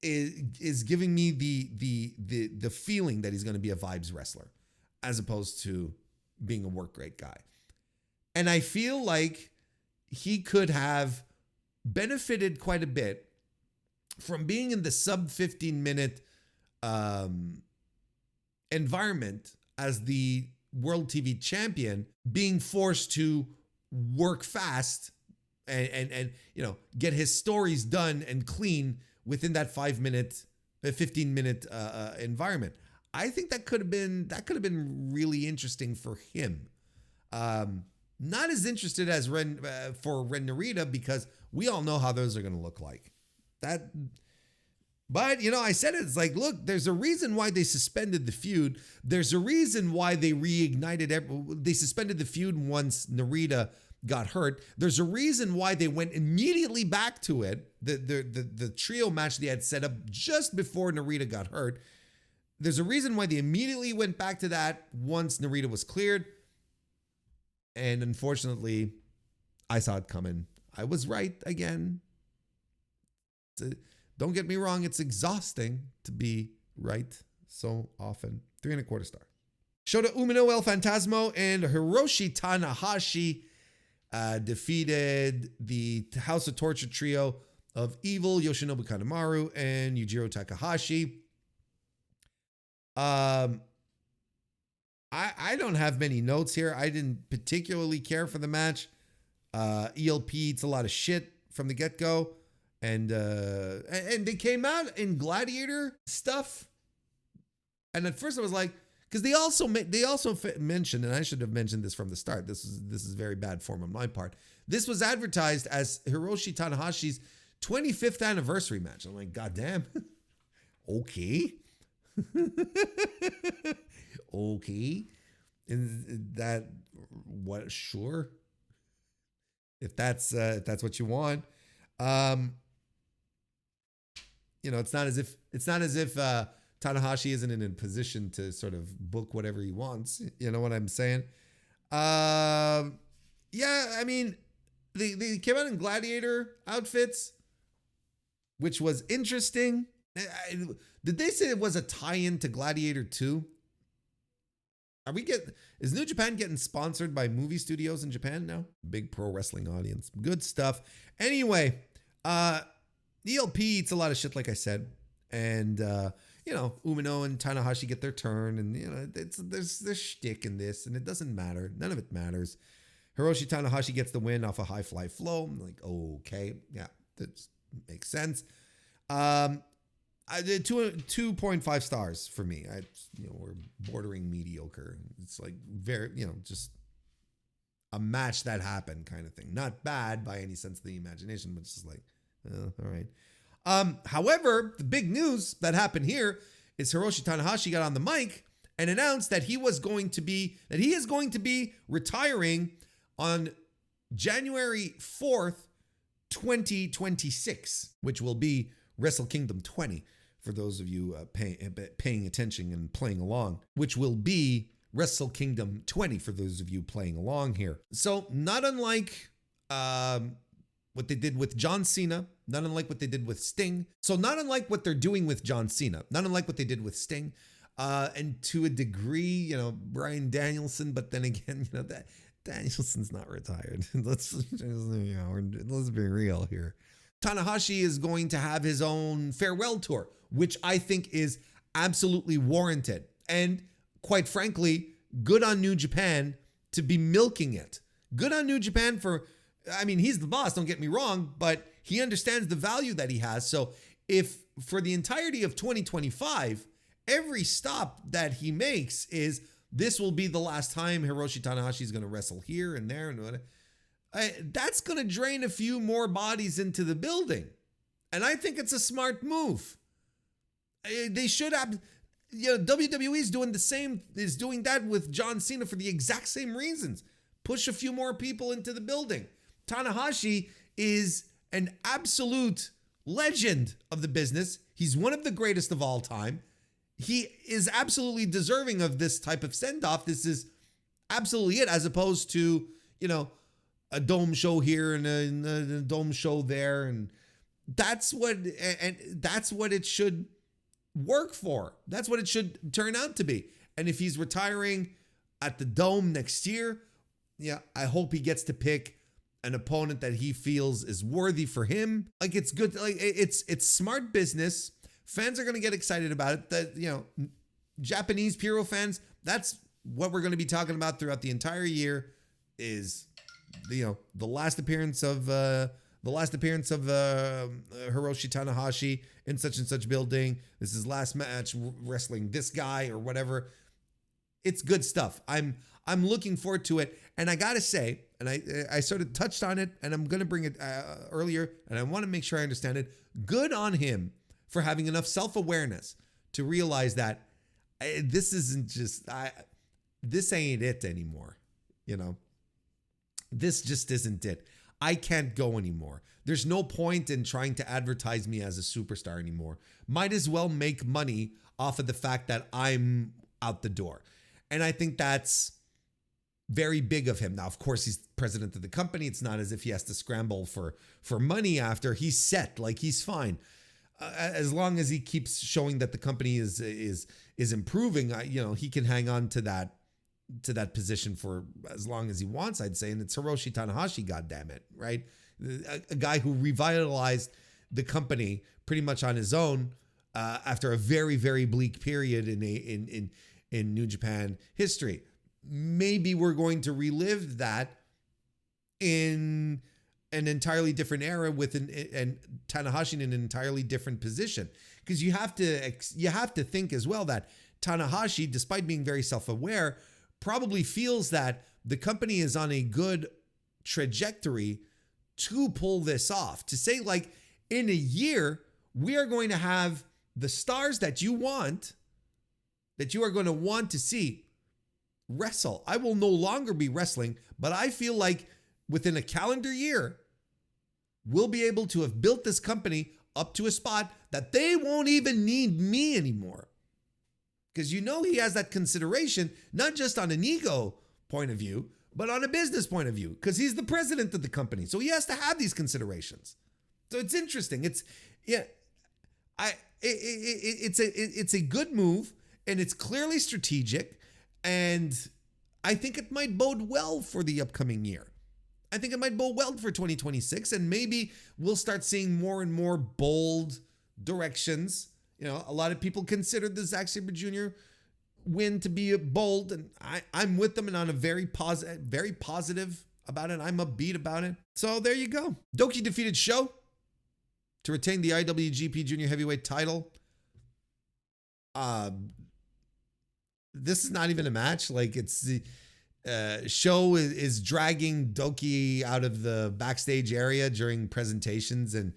is giving me the feeling that he's going to be a vibes wrestler, as opposed to being a work rate guy. And I feel like he could have benefited quite a bit from being in the sub 15-minute environment as the World TV champion, being forced to work fast and you know, get his stories done and clean within that 15-minute environment. I think that could have been really interesting for him. Not as interested as for Ren Narita, because we all know how those are going to look like. But, you know, I said it's like, look, there's a reason why they suspended the feud. There's a reason why they they suspended the feud once Narita got hurt. There's a reason why they went immediately back to it. The trio match they had set up just before Narita got hurt. There's a reason why they immediately went back to that once Narita was cleared. And unfortunately, I saw it coming. I was right again. Don't get me wrong, it's exhausting to be right so often. 3.25 star. Shota Umino El Fantasmo and Hiroshi Tanahashi defeated the House of Torture trio of Evil, Yoshinobu Kanemaru, and Yujiro Takahashi. I don't have many notes here. I didn't particularly care for the match. ELP eats a lot of shit from the get-go. And they came out in Gladiator stuff. And at first I was like, because they also mentioned, and I should have mentioned this from the start. This is very bad form on my part. This was advertised as Hiroshi Tanahashi's 25th anniversary match. I'm like, goddamn. Okay. Okay. And that what? Sure. If that's what you want. It's not as if Tanahashi isn't in a position to sort of book whatever he wants. You know what I'm saying? Yeah, I mean, they came out in Gladiator outfits, which was interesting. Did they say it was a tie-in to Gladiator 2? Is New Japan getting sponsored by movie studios in Japan now? Big pro wrestling audience. Good stuff. Anyway, ELP eats a lot of shit, like I said. And, Umino and Tanahashi get their turn. And, there's shtick in this. And it doesn't matter. None of it matters. Hiroshi Tanahashi gets the win off a high fly flow. I'm like, okay. Yeah, that makes sense. I did 2.5 stars for me. We're bordering mediocre. It's like very, just a match that happened kind of thing. Not bad by any sense of the imagination, but it's just like, all right. However, the big news that happened here is Hiroshi Tanahashi got on the mic and announced that he is going to be retiring on January 4th, 2026, which will be Wrestle Kingdom 20 for those of you paying attention and playing along, which will be Wrestle Kingdom 20 for those of you playing along here. So not unlike what they did with John Cena, not unlike what they did with Sting. So not unlike what they're doing with John Cena, not unlike what they did with Sting, and to a degree, Bryan Danielson, but then again, that Danielson's not retired. Let's be real here. Tanahashi is going to have his own farewell tour, which I think is absolutely warranted. And quite frankly, good on New Japan to be milking it. Good on New Japan he's the boss, don't get me wrong, but he understands the value that he has. So if for the entirety of 2025, every stop that he makes is this will be the last time Hiroshi Tanahashi is going to wrestle here and there and whatever, that's going to drain a few more bodies into the building. And I think it's a smart move. They should have, WWE is doing that with John Cena for the exact same reasons. Push a few more people into the building. Tanahashi is an absolute legend of the business. He's one of the greatest of all time. He is absolutely deserving of this type of send-off. This is absolutely it, as opposed to, a dome show here and a dome show there. And that's what it should work for. That's what it should turn out to be. And if he's retiring at the Dome next year, yeah, I hope he gets to pick an opponent that he feels is worthy for him. Like, it's good. Like, it's smart business. Fans are going to get excited about it. That, Japanese Puro fans, that's what we're going to be talking about throughout the entire year is, the last appearance of Hiroshi Tanahashi in such and such building. This is his last match wrestling this guy or whatever. It's good stuff. I'm looking forward to it. And I got to say, and I sort of touched on it, and I'm going to bring it earlier, and I want to make sure I understand it. Good on him for having enough self-awareness to realize that this isn't just, this ain't it anymore. This just isn't it. I can't go anymore. There's no point in trying to advertise me as a superstar anymore. Might as well make money off of the fact that I'm out the door. And I think that's very big of him. Now, of course, he's president of the company. It's not as if he has to scramble for money after. He's set, like he's fine. As long as he keeps showing that the company is improving, he can hang on to that position for as long as he wants, I'd say. And it's Hiroshi Tanahashi, goddammit, right? A guy who revitalized the company pretty much on his own after a very, very bleak period in New Japan history. Maybe we're going to relive that in an entirely different era and Tanahashi in an entirely different position, because you have to think as well that Tanahashi, despite being very self-aware, probably feels that the company is on a good trajectory to pull this off, to say, like, in a year we are going to have the stars that you are going to want to see wrestle. I will no longer be wrestling, but I feel like within a calendar year, we'll be able to have built this company up to a spot that they won't even need me anymore. Because he has that consideration, not just on an ego point of view, but on a business point of view, because he's the president of the company. So he has to have these considerations. So it's interesting. It's a good move, and it's clearly strategic. And I think it might bode well for the upcoming year. I think it might bode well for 2026. And maybe we'll start seeing more and more bold directions. A lot of people consider the Zack Sabre Jr. win to be bold. And I'm with them and on a very positive about it. I'm upbeat about it. So there you go. Doki defeated Sho to retain the IWGP Junior Heavyweight title. This is not even a match. Like, it's the Sho is dragging Doki out of the backstage area during presentations, and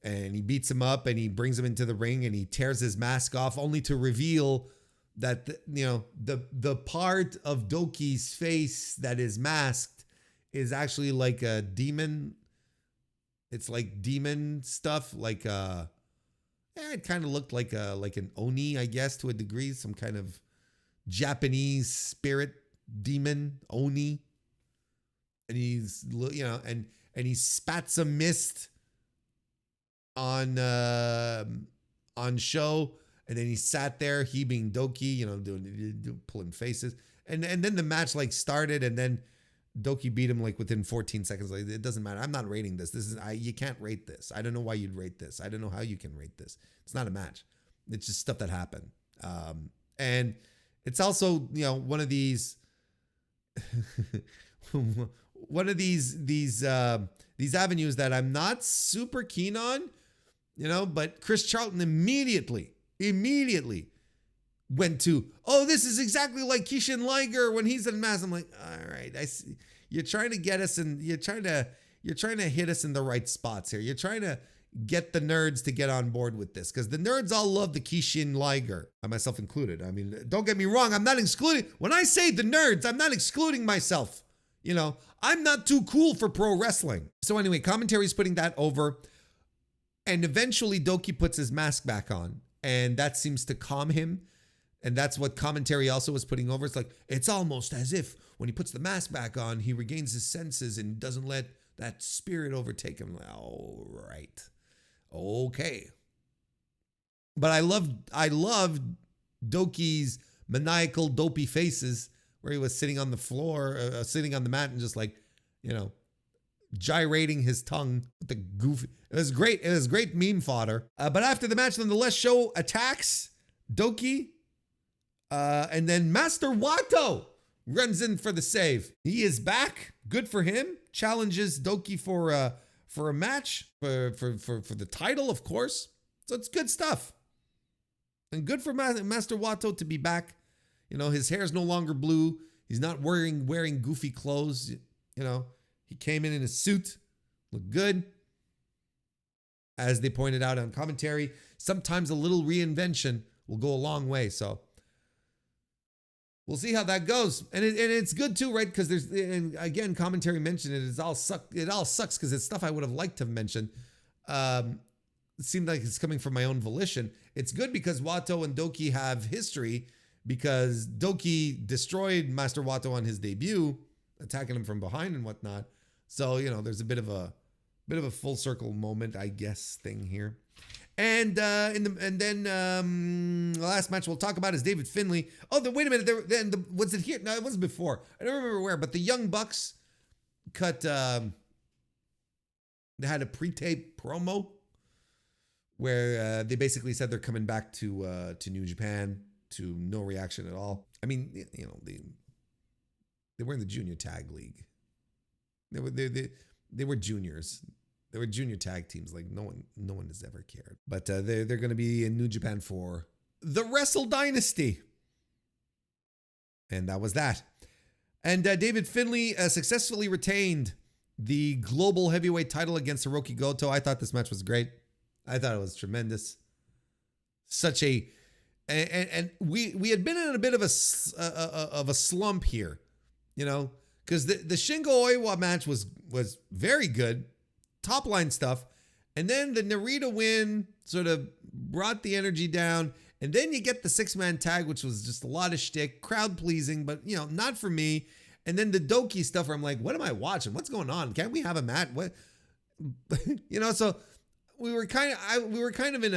he beats him up and he brings him into the ring and he tears his mask off, only to reveal that the part of Doki's face that is masked is actually like a demon. It's like demon stuff, like it kind of looked like an Oni, I guess, to a degree, some kind of Japanese spirit demon, Oni. And he's, and he spat some mist on Sho, and then he sat there, he being Doki, doing pulling faces. And then the match started, and then Doki beat him within 14 seconds. It doesn't matter. I'm not rating this. You can't rate this. I don't know why you'd rate this. I don't know how you can rate this. It's not a match. It's just stuff that happened. And it's also, one of these these avenues that I'm not super keen on, but Chris Charlton immediately went to, this is exactly like Kishin Liger when he's in mask. I'm like, all right, I see. You're trying to get us and you're trying to hit us in the right spots here. You're trying to get the nerds to get on board with this, because the nerds all love the Kishin Liger, and myself included. I mean, don't get me wrong. I'm not excluding, when I say the nerds, I'm not excluding myself. I'm not too cool for pro wrestling. So anyway, commentary's putting that over, and eventually Doki puts his mask back on, and that seems to calm him. And that's what commentary also was putting over. It's like, it's almost as if when he puts the mask back on, he regains his senses and doesn't let that spirit overtake him. All right. Okay. But I loved Doki's maniacal, dopey faces where he was sitting on the floor, sitting on the mat and just gyrating his tongue with the goofy. It was great. It was great meme fodder. But after the match, nonetheless, Sho attacks Doki. And then Master Wato runs in for the save. He is back. Good for him. Challenges Doki for a match for the title, of course. So it's good stuff. And good for Master Wato to be back. His hair is no longer blue. He's not wearing goofy clothes. He came in a suit. Looked good. As they pointed out on commentary, sometimes a little reinvention will go a long way. So we'll see how that goes. And it's good too, right? Because and again, commentary mentioned it. It all sucks because it's stuff I would have liked to have mentioned. It seemed like it's coming from my own volition. It's good because Wato and Doki have history because Doki destroyed Master Wato on his debut, attacking him from behind and whatnot. So, there's a bit of a full circle moment, I guess, thing here. And then the last match we'll talk about is David Finlay. Oh, wait a minute. Was it here? No, it was before. I don't remember where, but the Young Bucks cut. They had a pre-tape promo where they basically said they're coming back to New Japan. To no reaction at all. I mean, they were in the junior tag league. They were juniors. They were junior tag teams. Like no one has ever cared. But they're going to be in New Japan for the Wrestle Dynasty, and that was that. And David Finlay successfully retained the global heavyweight title against Hiroki Goto. I thought this match was great. I thought it was tremendous. Such a And we had been in a bit of a slump here, because the Shingo Oiwa match was very good, top line stuff, and then the Narita win sort of brought the energy down, and then you get the 6-man tag, which was just a lot of shtick, crowd pleasing, but not for me. And then the Doki stuff, where I'm like, what am I watching? What's going on? Can't we have a match? What, so. We were kind of in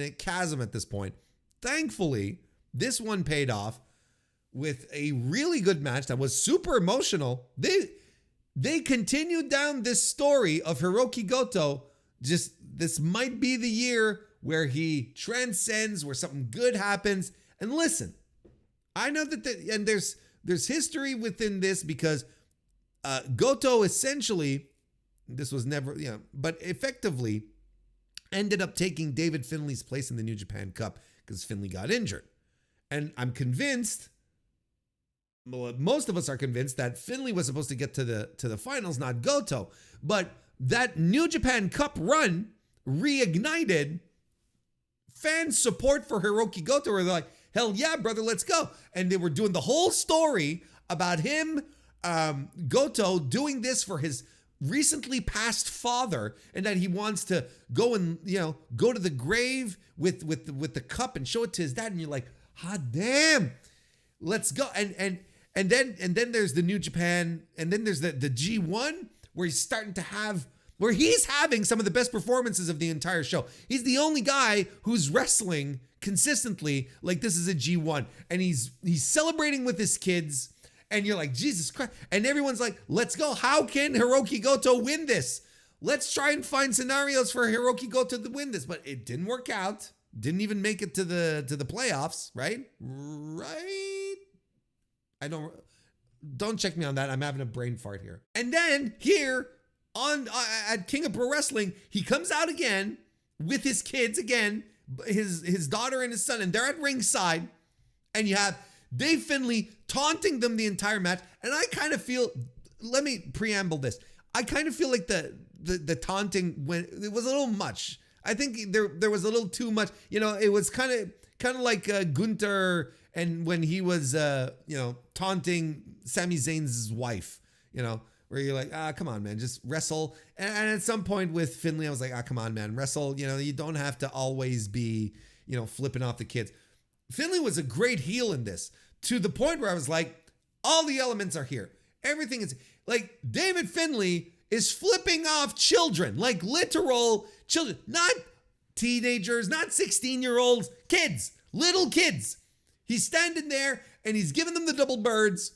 a chasm at this point. Thankfully, this one paid off with a really good match that was super emotional. They continued down this story of Hiroki Goto. Just this might be the year where he transcends, where something good happens. And listen, I know that and there's history within this, because Goto essentially. This was never, but effectively ended up taking David Finlay's place in the New Japan Cup because Finlay got injured. And I'm convinced, most of us are convinced, that Finlay was supposed to get to the finals, not Goto. But that New Japan Cup run reignited fan support for Hiroki Goto, where they're like, hell yeah, brother, let's go. And they were doing the whole story about him, Goto, doing this for his recently passed father, and that he wants to go and go to the grave with the cup and show it to his dad. And you're like, hot damn, let's go. And then there's the New Japan, and then there's the G1, where he's having some of the best performances of the entire show. He's the only guy who's wrestling consistently like this is a G1, and he's celebrating with his kids. And you're like, Jesus Christ. And everyone's like, let's go. How can Hiroki Goto win this? Let's try and find scenarios for Hiroki Goto to win this. But it didn't work out. Didn't even make it to the playoffs, right? Right? Don't check me on that. I'm having a brain fart here. And then here at King of Pro Wrestling, he comes out again with his kids again, his daughter and his son, and they're at ringside. And you have Dave Finlay taunting them the entire match. And I kind of feel, let me preamble this. I kind of feel like the taunting it was a little much. I think there was a little too much. It was kind of like Gunther, and when he was taunting Sami Zayn's wife, where you're like, come on, man, just wrestle. And at some point with Finlay, I was like, come on, man, wrestle. You don't have to always be, flipping off the kids. Finlay was a great heel in this, to the point where I was like, all the elements are here. Everything is like, David Finlay is flipping off children, like literal children, not teenagers, not 16-year-olds, kids, little kids. He's standing there and he's giving them the double birds,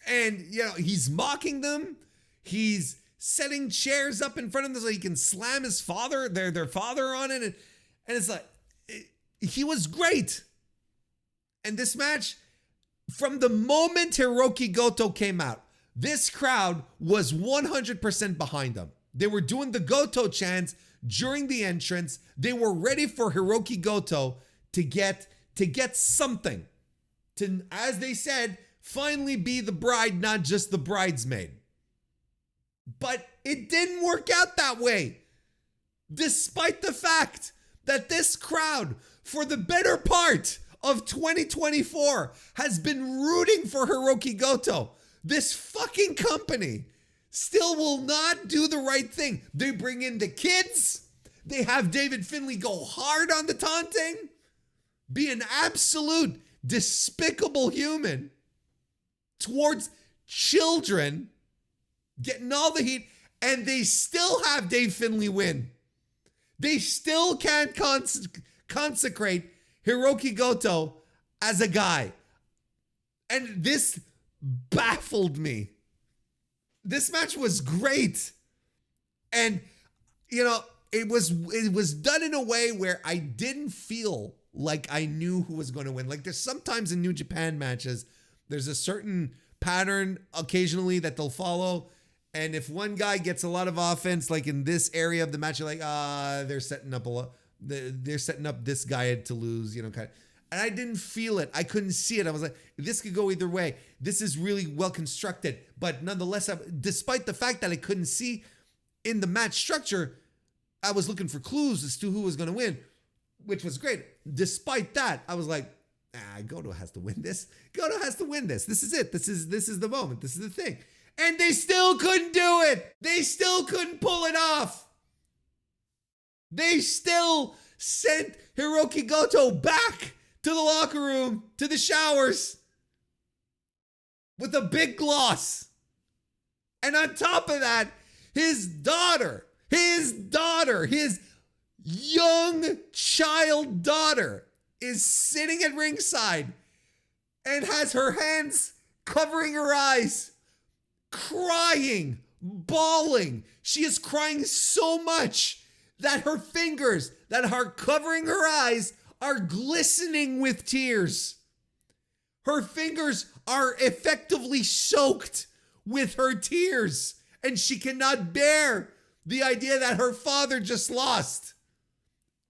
and he's mocking them. He's setting chairs up in front of them so he can slam his father, their father on it, and it's like, he was great. And this match, from the moment Hiroki Goto came out, this crowd was 100% behind him. They were doing the Goto chants during the entrance. They were ready for Hiroki Goto to get something, to, as they said, finally be the bride, not just the bridesmaid. But it didn't work out that way, despite the fact that this crowd, for the better part of 2024, has been rooting for Hiroki Goto. This fucking company still will not do the right thing. They bring in the kids. They have David Finlay go hard on the taunting. be an absolute despicable human towards children, getting all the heat, and they still have Dave Finlay win. They still can't consecrate Hiroki Goto as a guy. And this baffled me. This match was great. And, you know, it was done in a way where I didn't feel like I knew who was going to win. Like, there's sometimes in New Japan matches, there's a certain pattern occasionally that they'll follow. And if one guy gets a lot of offense, like in this area of the match, you're like, they're setting up this guy to lose, you know, kind of. And I didn't feel it. I couldn't see it. I was like, this could go either way. This is really well constructed. But nonetheless, despite the fact that I couldn't see in the match structure, I was looking for clues as to who was going to win, which was great. Despite that, I was like, Goto has to win this. Goto has to win this. This is it. This is the moment. This is the thing. And they still couldn't do it. They still couldn't pull it off. They still sent Hiroki Goto back to the locker room, to the showers, with a big gloss. And on top of that, his young child daughter is sitting at ringside and has her hands covering her eyes, crying, bawling. She is crying so much that her fingers that are covering her eyes are glistening with tears. Her fingers are effectively soaked with her tears, and she cannot bear the idea that her father just lost.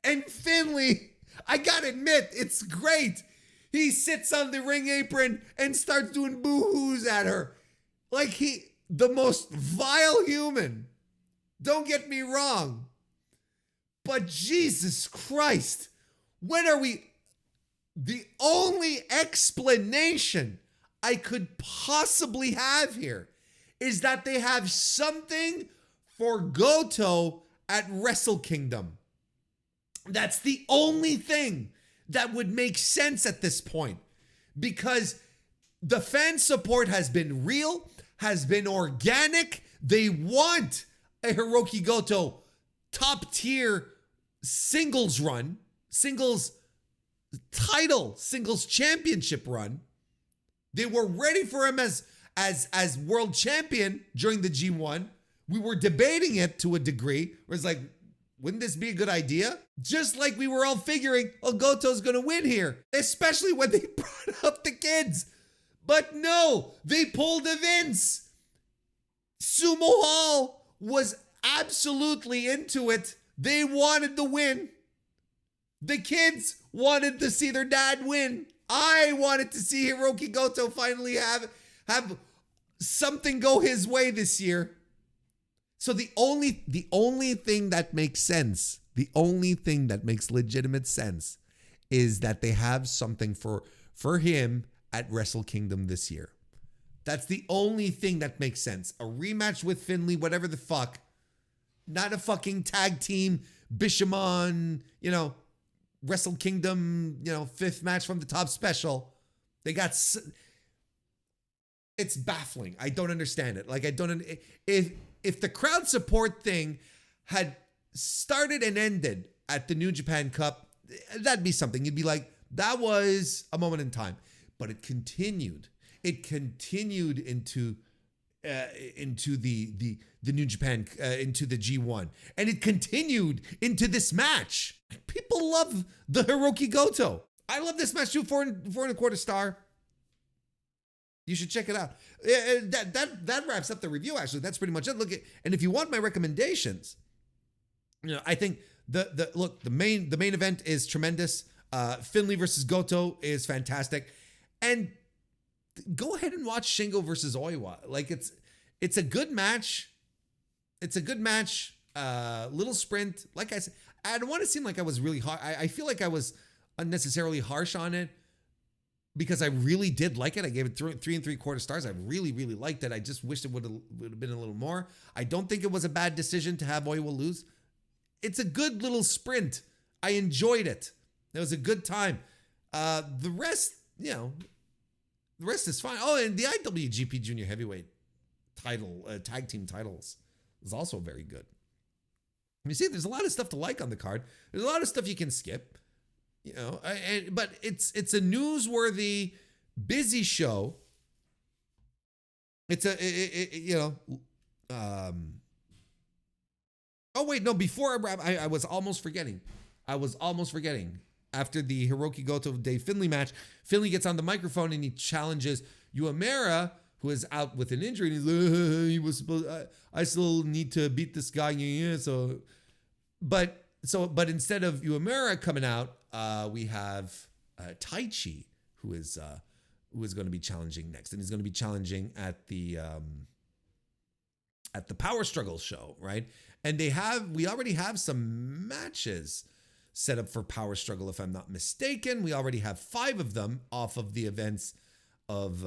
And Finlay, I gotta admit, it's great. He sits on the ring apron and starts doing boo-hoos at her. Like the most vile human. Don't get me wrong. But Jesus Christ, when are we? The only explanation I could possibly have here is that they have something for Goto at Wrestle Kingdom. That's the only thing that would make sense at this point, because the fan support has been real, has been organic. They want a Hiroki Goto top tier singles run, singles title, singles championship run. They were ready for him as world champion during the G1. We were debating it to a degree. Where it's like, wouldn't this be a good idea? Just like we were all figuring, Goto's gonna win here, especially when they brought up the kids. But no, they pulled a Vince. Sumo Hall was absolutely into it. They wanted the win. The kids wanted to see their dad win. I wanted to see Hiroki Goto finally have something go his way this year. So the only thing that makes sense, the only thing that makes legitimate sense is that they have something for him at Wrestle Kingdom this year. That's the only thing that makes sense. A rematch with Finlay, whatever the fuck. Not a fucking tag team, Bishamon, Wrestle Kingdom, 5th match from the top special. They got... It's baffling. I don't understand it. Like, if the crowd support thing had started and ended at the New Japan Cup, that'd be something. You'd be like, that was a moment in time. But it continued. It continued into the New Japan, into the G1. And it continued into this match. People love the Hiroki Goto. I love this match too, 4.25 star. You should check it out. That wraps up the review, actually. That's pretty much it. And if you want my recommendations, I think the main event is tremendous. Finlay versus Goto is fantastic. And go ahead and watch Shingo versus Oiwa. Like, it's a good match. It's a good match. Little sprint. Like I said, I don't want to seem like I was really hard. I feel like I was unnecessarily harsh on it, because I really did like it. I gave it 3.75 stars. I really, really liked it. I just wished it would have been a little more. I don't think it was a bad decision to have Oiwa lose. It's a good little sprint. I enjoyed it. It was a good time. The rest, the rest is fine. Oh, and the IWGP Junior Heavyweight title, tag team titles is also very good. You see, there's a lot of stuff to like on the card. There's a lot of stuff you can skip, but it's a newsworthy, busy show. It's oh wait, no, before I wrap, I was almost forgetting. After the Hiroki Goto Dave Finlay match, Finlay gets on the microphone and he challenges Uemura, who is out with an injury. And he's I still need to beat this guy. But instead of Uemura coming out, we have Taichi, who is going to be challenging next, and he's going to be challenging at the Power Struggle show, right? And we already have some matches set up for Power Struggle, if I'm not mistaken. We already have 5 of them off of the events of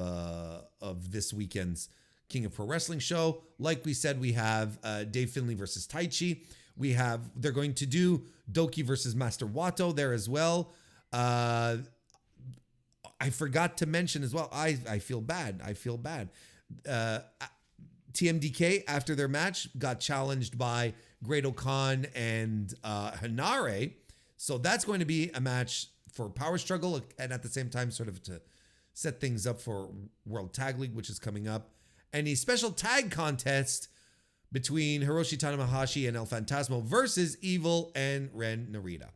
this weekend's King of Pro Wrestling show. Like we said, we have Dave Finlay versus Taichi. They're going to do Doki versus Master Wato there as well. I forgot to mention as well. I feel bad. TMDK, after their match, got challenged by Great Khan and Hanare. So that's going to be a match for Power Struggle, and at the same time, sort of to set things up for World Tag League, which is coming up. And a special tag contest between Hiroshi Tanahashi and El Phantasmo versus Evil and Ren Narita.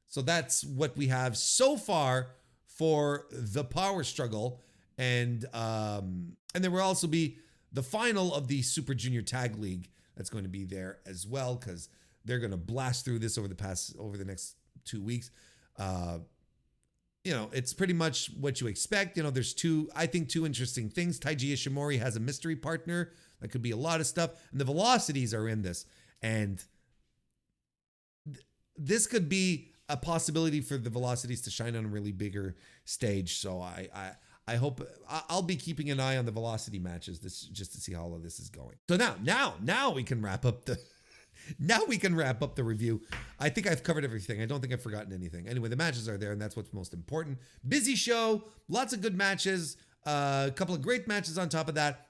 So that's what we have so far for the Power Struggle. And there will also be the final of the Super Junior Tag League that's going to be there as well, because they're going to blast through this over the next 2 weeks. It's pretty much what you expect. There's two interesting things. Taiji Ishimori has a mystery partner. That could be a lot of stuff. And the Velocities are in this. And this could be a possibility for the Velocities to shine on a really bigger stage. So I hope I'll be keeping an eye on the Velocity matches just to see how all of this is going. So now we can wrap up the review. I think I've covered everything. I don't think I've forgotten anything. Anyway, the matches are there, and that's what's most important. Busy show, lots of good matches, a couple of great matches on top of that.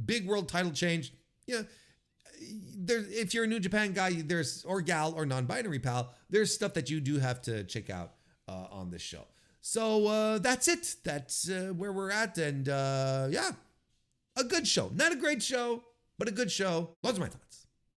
Big world title change. If you're a New Japan guy, or gal or non-binary pal, there's stuff that you do have to check out on this show. So that's it. That's where we're at, and a good show. Not a great show, but a good show. Those are my thoughts.